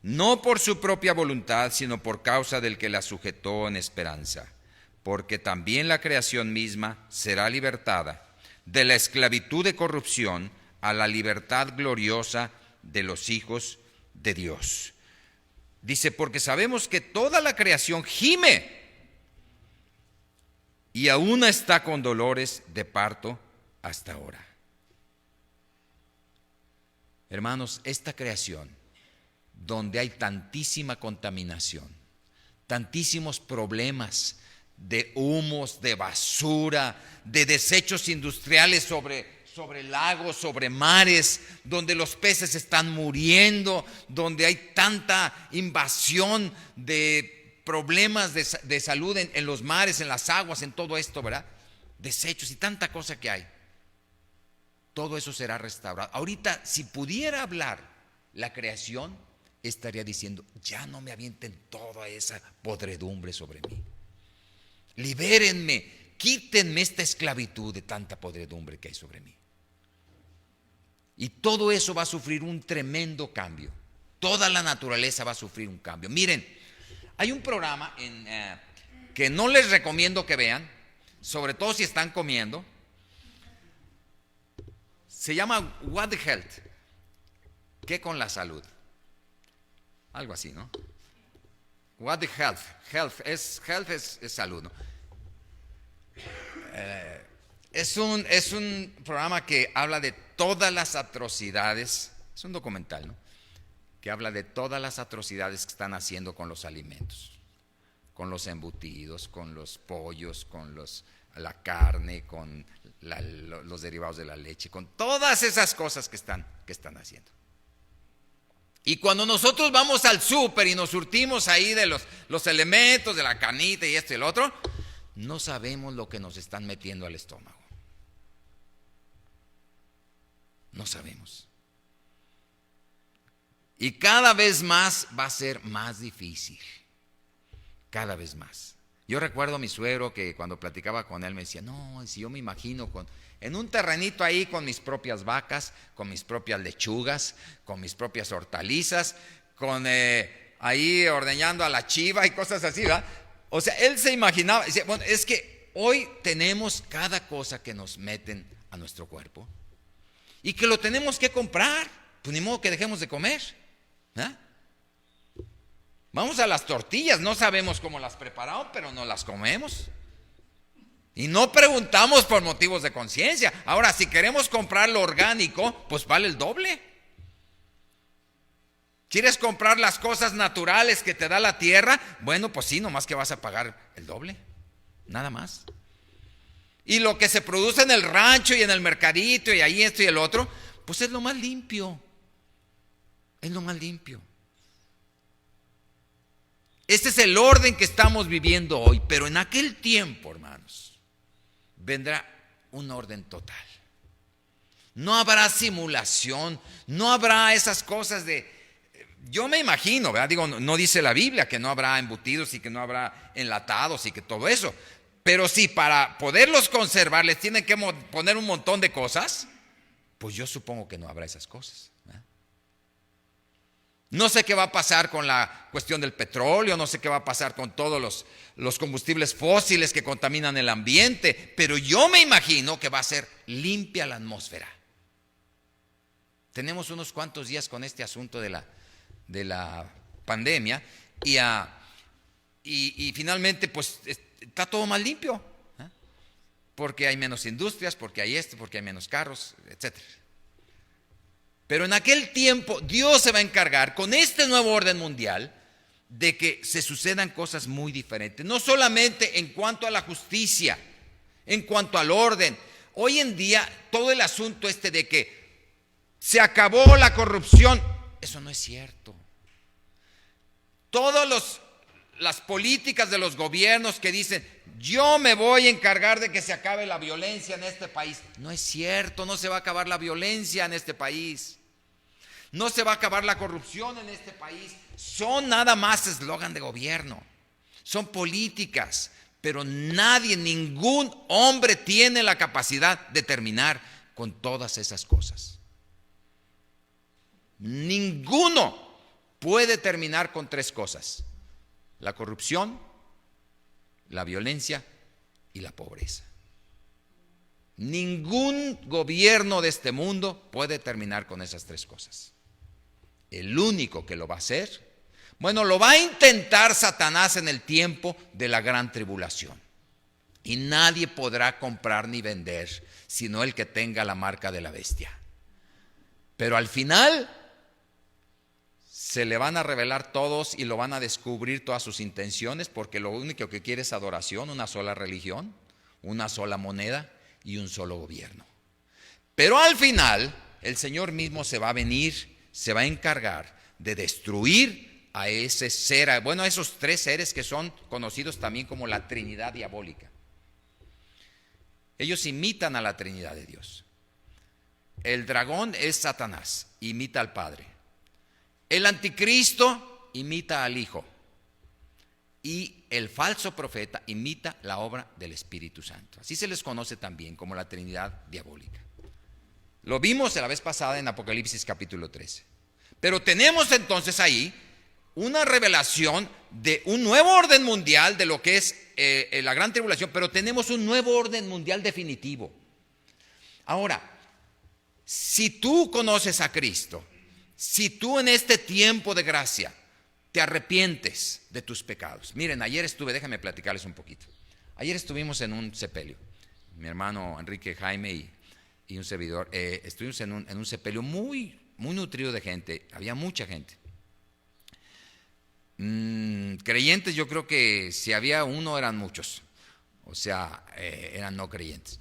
no por su propia voluntad, sino por causa del que la sujetó en esperanza, porque también la creación misma será libertada de la esclavitud de corrupción a la libertad gloriosa de los hijos de Dios. Dice, porque sabemos que toda la creación gime y aún está con dolores de parto hasta ahora. Hermanos, esta creación, donde hay tantísima contaminación, tantísimos problemas de humos, de basura, de desechos industriales sobre lagos, sobre mares, donde los peces están muriendo, donde hay tanta invasión de problemas de salud en los mares, en las aguas, en todo esto, ¿verdad? Desechos y tanta cosa que hay. Todo eso será restaurado. Ahorita, si pudiera hablar la creación, estaría diciendo, ya no me avienten toda esa podredumbre sobre mí. Libérenme, quítenme esta esclavitud de tanta podredumbre que hay sobre mí. Y todo eso va a sufrir un tremendo cambio. Toda la naturaleza va a sufrir un cambio. Miren, hay un programa que no les recomiendo que vean, sobre todo si están comiendo. Se llama What the Health. ¿Qué con la salud? Algo así, ¿no? What the Health. Health es salud, ¿no? Es un programa que habla de todas las atrocidades. Es un documental, ¿no? Que habla de todas las atrocidades que están haciendo con los alimentos, con los embutidos, con los pollos, con la carne, con los derivados de la leche, con todas esas cosas que están haciendo. Y cuando nosotros vamos al súper y nos surtimos ahí de los elementos, de la carnita y esto y el otro, no sabemos lo que nos están metiendo al estómago. No sabemos. Y cada vez más va a ser más difícil. Cada vez más. Yo recuerdo a mi suegro que cuando platicaba con él me decía, no, si yo me imagino en un terrenito ahí con mis propias vacas, con mis propias lechugas, con mis propias hortalizas, con ahí ordeñando a la chiva y cosas así, ¿verdad? O sea, él se imaginaba, decía, bueno, es que hoy tenemos cada cosa que nos meten a nuestro cuerpo y que lo tenemos que comprar, pues ni modo que dejemos de comer, ¿eh? Vamos a las tortillas, no sabemos cómo las prepararon, pero no las comemos. Y no preguntamos por motivos de conciencia. Ahora, si queremos comprar lo orgánico, pues vale el doble. ¿Quieres comprar las cosas naturales que te da la tierra? Bueno, pues sí, nomás que vas a pagar el doble, nada más. Y lo que se produce en el rancho y en el mercadito y ahí esto y el otro, pues es lo más limpio. Es lo más limpio. Este es el orden que estamos viviendo hoy, pero en aquel tiempo, hermanos, vendrá un orden total. No habrá simulación, no habrá esas cosas yo me imagino, ¿verdad? Digo, no dice la Biblia que no habrá embutidos y que no habrá enlatados y que todo eso, Pero si para poderlos conservar les tienen que poner un montón de cosas, pues yo supongo que no habrá esas cosas. No sé qué va a pasar con la cuestión del petróleo, no sé qué va a pasar con todos los combustibles fósiles que contaminan el ambiente, pero yo me imagino que va a ser limpia la atmósfera. Tenemos unos cuantos días con este asunto de la pandemia y finalmente pues está todo más limpio, porque hay menos industrias, porque hay porque hay menos carros, etcétera. Pero en aquel tiempo Dios se va a encargar con este nuevo orden mundial de que se sucedan cosas muy diferentes. No solamente en cuanto a la justicia, en cuanto al orden. Hoy en día todo el asunto de que se acabó la corrupción, eso no es cierto. Todas las políticas de los gobiernos que dicen, yo me voy a encargar de que se acabe la violencia en este país. No es cierto, no se va a acabar la violencia en este país. No se va a acabar la corrupción en este país. Son nada más eslogan de gobierno. Son políticas, pero nadie, ningún hombre tiene la capacidad de terminar con todas esas cosas. Ninguno puede terminar con tres cosas: la corrupción, la violencia y la pobreza. Ningún gobierno de este mundo puede terminar con esas tres cosas. El único que lo va a hacer, lo va a intentar Satanás en el tiempo de la gran tribulación. Y nadie podrá comprar ni vender, sino el que tenga la marca de la bestia. Pero al final se le van a revelar todos y lo van a descubrir todas sus intenciones, porque lo único que quiere es adoración, una sola religión, una sola moneda y un solo gobierno. Pero al final el Señor mismo se va a venir, se va a encargar de destruir a ese ser, a esos tres seres que son conocidos también como la Trinidad diabólica. Ellos imitan a la Trinidad de Dios. El dragón es Satanás, imita al Padre. El anticristo imita al Hijo. Y el falso profeta imita la obra del Espíritu Santo. Así se les conoce también como la Trinidad diabólica. Lo vimos la vez pasada en Apocalipsis capítulo 13. Pero tenemos entonces ahí una revelación de un nuevo orden mundial de lo que es la gran tribulación, pero tenemos un nuevo orden mundial definitivo. Ahora, si tú conoces a Cristo, si tú en este tiempo de gracia te arrepientes de tus pecados. Miren, déjenme platicarles un poquito. Ayer estuvimos en un sepelio, mi hermano Enrique Jaime y un servidor, estuvimos en un sepelio muy, muy nutrido de gente, había mucha gente. Creyentes, yo creo que si había uno eran muchos, eran no creyentes.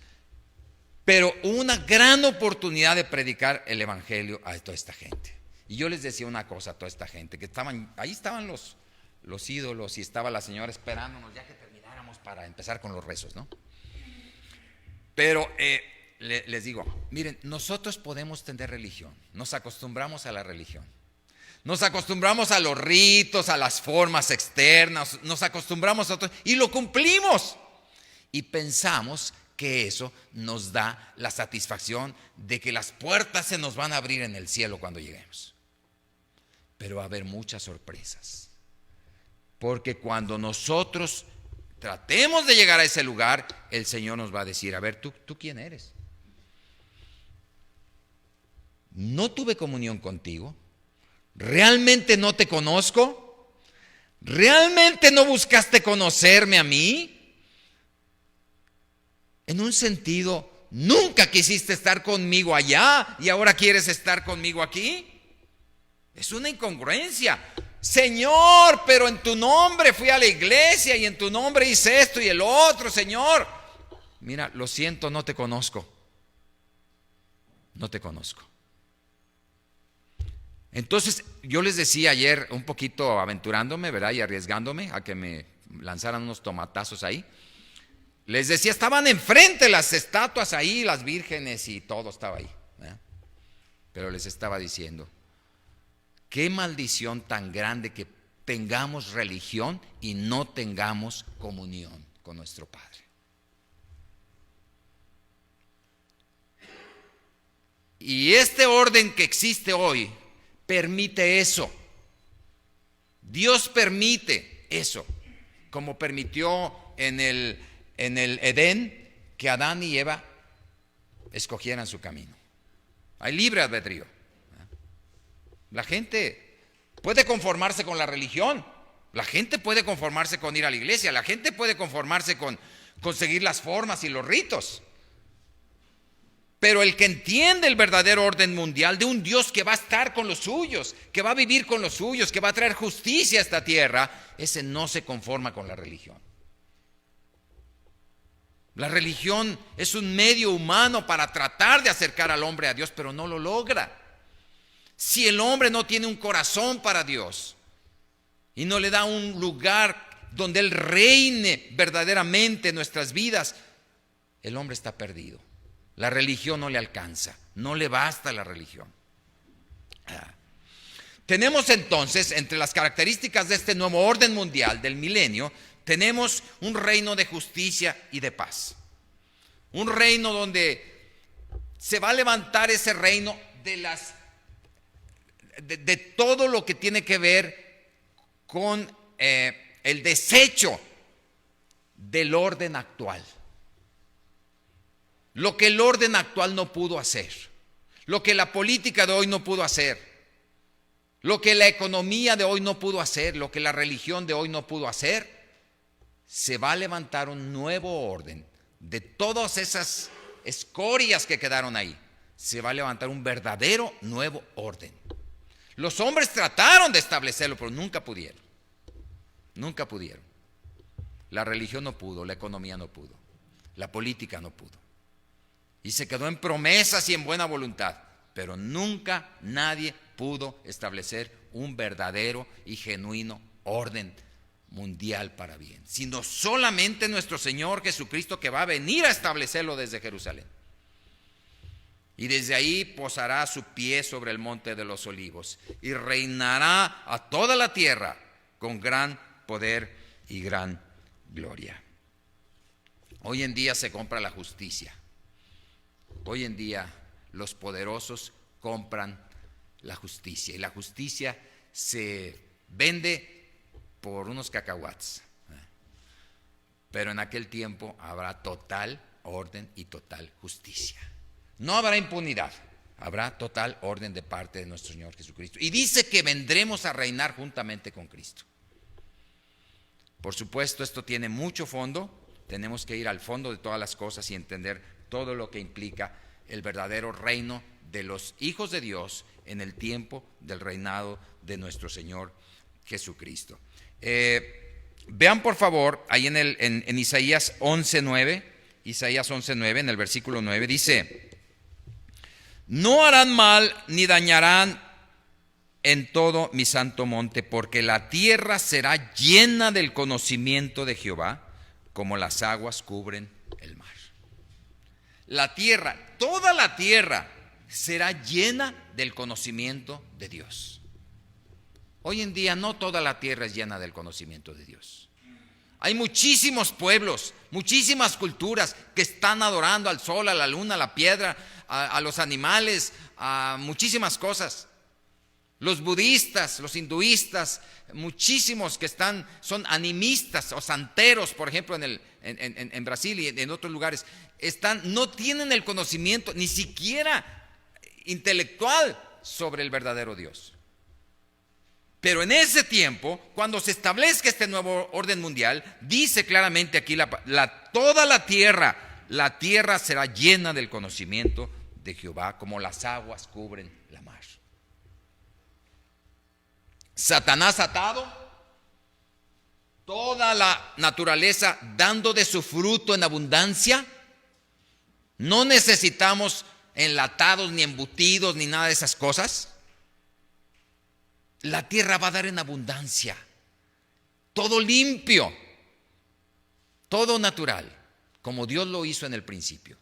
Pero hubo una gran oportunidad de predicar el evangelio a toda esta gente. Y yo les decía una cosa a toda esta gente, que ahí estaban los ídolos y estaba la señora esperándonos ya que termináramos para empezar con los rezos, ¿no? Pero les digo, miren, nosotros podemos tener religión, nos acostumbramos a la religión, nos acostumbramos a los ritos, a las formas externas, nos acostumbramos a todo y lo cumplimos. Y pensamos que eso nos da la satisfacción de que las puertas se nos van a abrir en el cielo cuando lleguemos. Pero va a haber muchas sorpresas, porque cuando nosotros tratemos de llegar a ese lugar, el Señor nos va a decir, a ver, ¿tú quién eres? No tuve comunión contigo, realmente no te conozco, realmente no buscaste conocerme a mí. En un sentido, nunca quisiste estar conmigo allá y ahora quieres estar conmigo aquí. Es una incongruencia. Señor, pero en tu nombre fui a la iglesia y en tu nombre hice esto y el otro, Señor. Mira, lo siento, no te conozco. No te conozco. Entonces, yo les decía ayer, un poquito aventurándome, ¿verdad? Y arriesgándome a que me lanzaran unos tomatazos ahí. Les decía, estaban enfrente las estatuas ahí, las vírgenes y todo estaba ahí, ¿verdad? Pero les estaba diciendo, qué maldición tan grande que tengamos religión y no tengamos comunión con nuestro Padre. Y este orden que existe hoy permite eso. Dios permite eso, como permitió en el Edén que Adán y Eva escogieran su camino. Hay libre albedrío. La gente puede conformarse con la religión, la gente puede conformarse con ir a la iglesia, la gente puede conformarse con seguir las formas y los ritos. Pero el que entiende el verdadero orden mundial de un Dios que va a estar con los suyos, que va a vivir con los suyos, que va a traer justicia a esta tierra, ese no se conforma con la religión. La religión es un medio humano para tratar de acercar al hombre a Dios, pero no lo logra. Si el hombre no tiene un corazón para Dios y no le da un lugar donde Él reine verdaderamente en nuestras vidas, el hombre está perdido. La religión no le alcanza, no le basta la religión. Tenemos entonces, entre las características de este nuevo orden mundial del milenio, tenemos un reino de justicia y de paz. Un reino donde se va a levantar ese reino de todo lo que tiene que ver con el desecho del orden actual. Lo que el orden actual no pudo hacer, lo que la política de hoy no pudo hacer, lo que la economía de hoy no pudo hacer, lo que la religión de hoy no pudo hacer, se va a levantar un nuevo orden. De todas esas escorias que quedaron ahí, se va a levantar un verdadero nuevo orden. Los hombres trataron de establecerlo, pero nunca pudieron. Nunca pudieron. La religión no pudo, la economía no pudo, la política no pudo. Y se quedó en promesas y en buena voluntad, pero nunca nadie pudo establecer un verdadero y genuino orden mundial para bien, sino solamente nuestro Señor Jesucristo, que va a venir a establecerlo desde Jerusalén. Y desde ahí posará su pie sobre el monte de los olivos y reinará a toda la tierra con gran poder y gran gloria. Hoy en día se compra la justicia. Hoy en día los poderosos compran la justicia, y la justicia se vende por unos cacahuates. Pero en aquel tiempo habrá total orden y total justicia. No habrá impunidad, habrá total orden de parte de nuestro Señor Jesucristo. Y dice que vendremos a reinar juntamente con Cristo. Por supuesto, esto tiene mucho fondo. Tenemos que ir al fondo de todas las cosas y entender todo lo que implica el verdadero reino de los hijos de Dios en el tiempo del reinado de nuestro Señor Jesucristo. Vean por favor ahí en Isaías 11:9, Isaías 11:9, en el versículo 9 dice: no harán mal ni dañarán en todo mi santo monte, porque la tierra será llena del conocimiento de Jehová, como las aguas cubren el mar. La tierra, toda la tierra será llena del conocimiento de Dios. Hoy en día no toda la tierra es llena del conocimiento de Dios. Hay muchísimos pueblos, muchísimas culturas que están adorando al sol, a la luna, a la piedra, a los animales, a muchísimas cosas. Los budistas, los hinduistas, muchísimos que son animistas o santeros, por ejemplo, en Brasil y en otros lugares, no tienen el conocimiento ni siquiera intelectual sobre el verdadero Dios. Pero en ese tiempo, cuando se establezca este nuevo orden mundial, dice claramente aquí toda la tierra será llena del conocimiento de Jehová, como las aguas cubren la mar. Satanás atado, toda la naturaleza dando de su fruto en abundancia. No necesitamos enlatados, ni embutidos, ni nada de esas cosas. La tierra va a dar en abundancia, todo limpio, todo natural, como Dios lo hizo en el principio.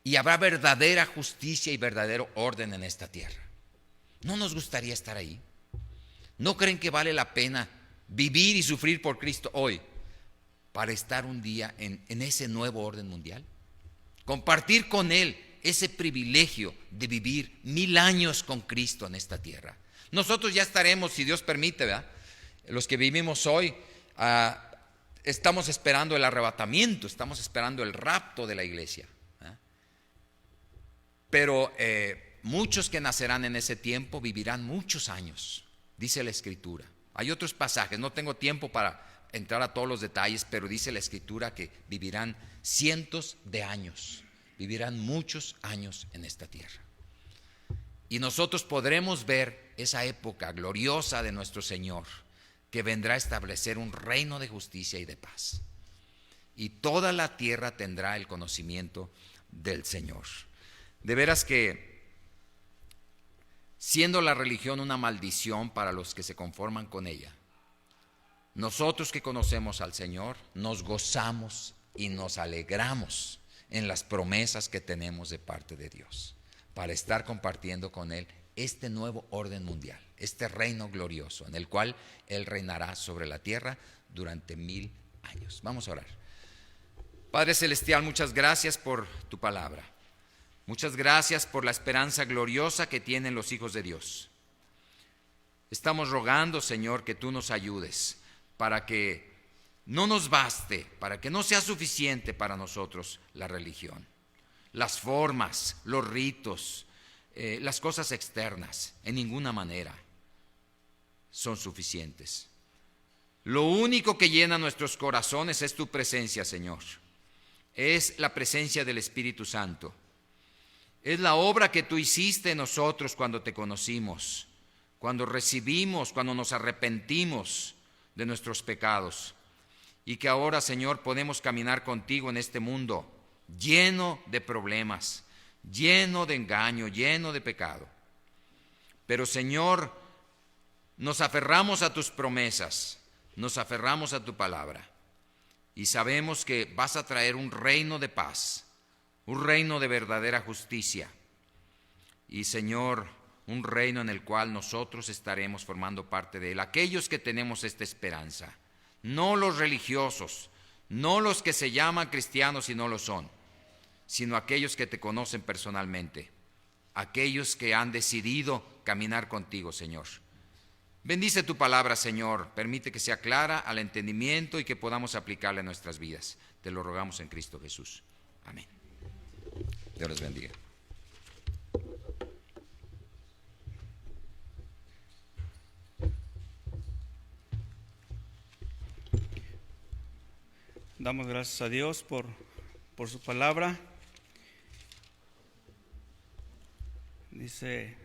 Y habrá verdadera justicia y verdadero orden en esta tierra. ¿No nos gustaría estar ahí? ¿No creen que vale la pena vivir y sufrir por Cristo hoy para estar un día en ese nuevo orden mundial? Compartir con Él ese privilegio de vivir 1000 años con Cristo en esta tierra. Nosotros ya estaremos, si Dios permite, ¿verdad? Los que vivimos hoy, estamos esperando el arrebatamiento, estamos esperando el rapto de la iglesia. Pero muchos que nacerán en ese tiempo vivirán muchos años, dice la Escritura. Hay otros pasajes, no tengo tiempo para entrar a todos los detalles, pero dice la Escritura que vivirán cientos de años, vivirán muchos años en esta tierra. Y nosotros podremos ver esa época gloriosa de nuestro Señor, que vendrá a establecer un reino de justicia y de paz. Y toda la tierra tendrá el conocimiento del Señor. De veras que, siendo la religión una maldición para los que se conforman con ella, nosotros que conocemos al Señor nos gozamos y nos alegramos en las promesas que tenemos de parte de Dios, para estar compartiendo con Él este nuevo orden mundial, este reino glorioso en el cual Él reinará sobre la tierra durante 1000 años. Vamos a orar. Padre Celestial, muchas gracias por tu palabra. Muchas gracias por la esperanza gloriosa que tienen los hijos de Dios. Estamos rogando, Señor, que tú nos ayudes para que no nos baste, para que no sea suficiente para nosotros la religión, las formas, los ritos, las cosas externas, en ninguna manera son suficientes. Lo único que llena nuestros corazones es tu presencia, Señor. Es la presencia del Espíritu Santo. Es la obra que tú hiciste en nosotros cuando te conocimos, cuando recibimos, cuando nos arrepentimos de nuestros pecados. Y que ahora, Señor, podemos caminar contigo en este mundo lleno de problemas, lleno de engaño, lleno de pecado. Pero, Señor, nos aferramos a tus promesas, nos aferramos a tu palabra y sabemos que vas a traer un reino de paz, un reino de verdadera justicia y, Señor, un reino en el cual nosotros estaremos formando parte de él. Aquellos que tenemos esta esperanza, no los religiosos, no los que se llaman cristianos y no lo son, sino aquellos que te conocen personalmente, aquellos que han decidido caminar contigo, Señor. Bendice tu palabra, Señor, permite que sea clara al entendimiento y que podamos aplicarla en nuestras vidas. Te lo rogamos en Cristo Jesús. Amén. Dios les bendiga. Damos gracias a Dios por su palabra. Dice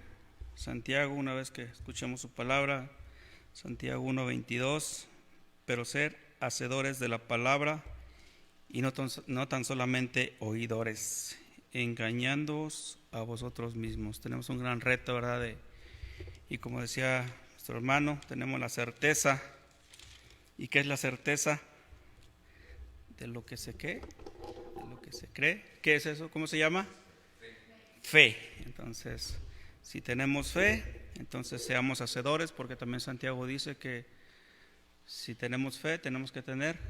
Santiago, una vez que escuchemos su palabra, Santiago 1:22, pero ser hacedores de la palabra y no tan solamente oidores, engañándoos a vosotros mismos. Tenemos un gran reto, ¿verdad? Y como decía nuestro hermano, tenemos la certeza. ¿Y qué es la certeza? De lo que se cree, de lo que se cree. ¿Qué es eso? ¿Cómo se llama? Fe. Entonces, si tenemos fe, entonces seamos hacedores, porque también Santiago dice que si tenemos fe, tenemos que tener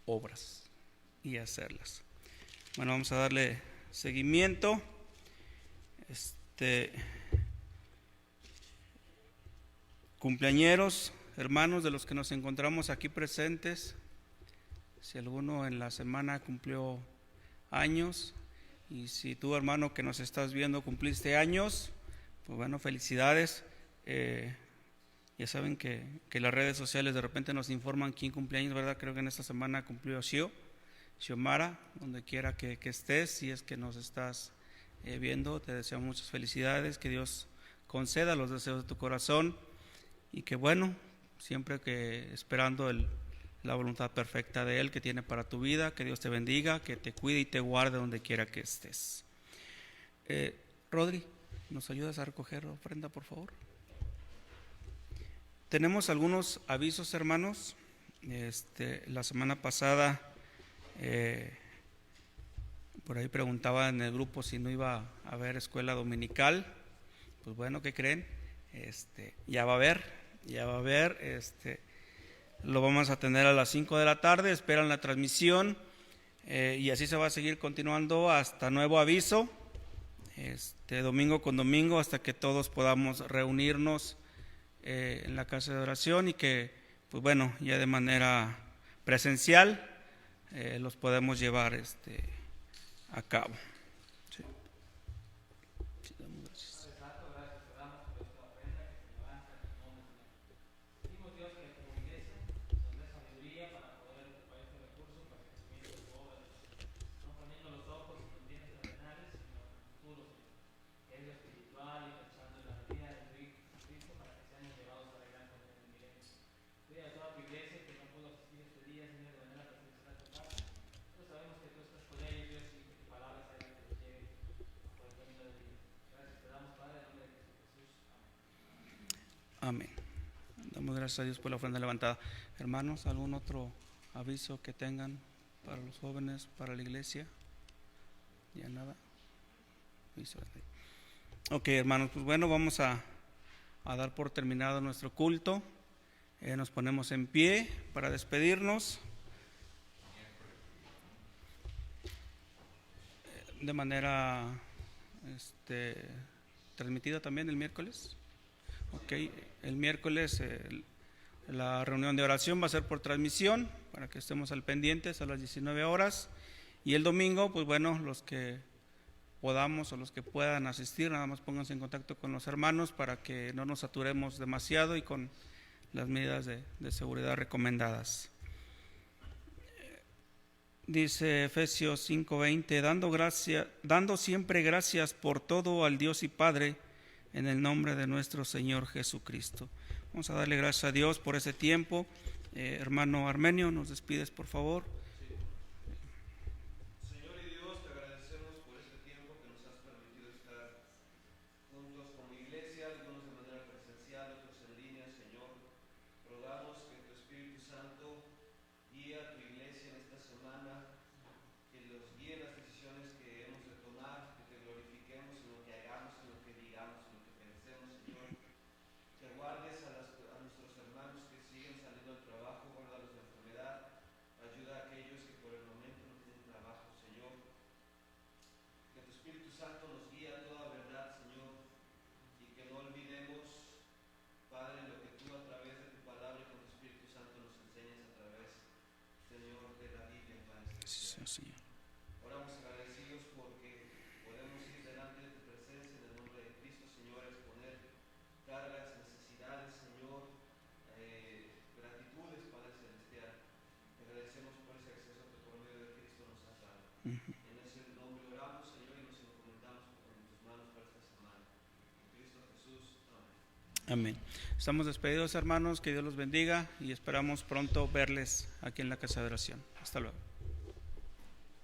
obras y hacerlas. Bueno, vamos a darle seguimiento. Cumpleañeros, hermanos, de los que nos encontramos aquí presentes. Si alguno en la semana cumplió años, y si tú, hermano, que nos estás viendo, cumpliste años, pues bueno, felicidades. Ya saben que las redes sociales de repente nos informan quién cumple años, ¿verdad? Creo que en esta semana cumplió Xiomara, donde quiera que estés, si es que nos estás viendo, te deseo muchas felicidades, que Dios conceda los deseos de tu corazón y que bueno, siempre que esperando la voluntad perfecta de Él que tiene para tu vida, que Dios te bendiga, que te cuide y te guarde donde quiera que estés. Rodri, ¿nos ayudas a recoger la ofrenda, por favor? Tenemos algunos avisos, hermanos. La semana pasada por ahí preguntaba en el grupo si no iba a haber escuela dominical. Pues bueno, ¿qué creen? Ya va a haber. Lo vamos a tener a las 5 de la tarde, esperan la transmisión y así se va a seguir continuando hasta nuevo aviso. domingo con domingo, hasta que todos podamos reunirnos en la casa de oración y que, pues bueno, ya de manera presencial los podemos llevar a cabo. Sí. Sí, damos gracias. Amén. Damos gracias a Dios por la ofrenda levantada. Hermanos, ¿algún otro aviso que tengan para los jóvenes, para la iglesia? Ya nada. Ok, hermanos, pues bueno, vamos a dar por terminado nuestro culto. Nos ponemos en pie para despedirnos. De manera transmitida también el miércoles. Ok, el miércoles la reunión de oración va a ser por transmisión para que estemos al pendientes a las 19 horas. Y el domingo, pues bueno, los que podamos o los que puedan asistir, nada más pónganse en contacto con los hermanos para que no nos saturemos demasiado y con las medidas de seguridad recomendadas. Dice Efesios 5:20, dando siempre gracias por todo al Dios y Padre, en el nombre de nuestro Señor Jesucristo. Vamos a darle gracias a Dios por ese tiempo. Hermano Armenio, ¿nos despides, por favor? Señor y Dios, te agradecemos por este tiempo que nos has permitido estar juntos como iglesia, algunos de manera presencial, otros en línea, Señor. Rogamos que tu Espíritu Santo guíe a tu iglesia en esta semana, que los guíe en las decisiones que hemos de tomar, que te glorifiquemos en lo que hagamos, en lo que digamos, en lo que pensemos, Señor. Que guardes a nuestros hermanos que siguen saliendo del trabajo, guárdalos de enfermedad, ayuda a aquellos que por el momento no tienen trabajo, Señor. Que tu Espíritu Santo nos guíe a toda verdad, Señor, y que no olvidemos, Padre, lo que tú a través de tu palabra y con tu Espíritu Santo nos enseñas a través, Señor, de la Biblia, Padre. Sí, Señor. Oramos agradecidos porque podemos ir delante de tu presencia en el nombre de Cristo, Señor, a exponer cargas, necesidades, Señor, gratitudes, Padre Celestial. Te agradecemos por ese acceso que por medio de Cristo nos has dado. En ese nombre oramos, Señor, y nos encomendamos en tus manos para esta semana. En Cristo Jesús. Amén. Amén. Estamos despedidos, hermanos, que Dios los bendiga y esperamos pronto verles aquí en la casa de oración. Hasta luego.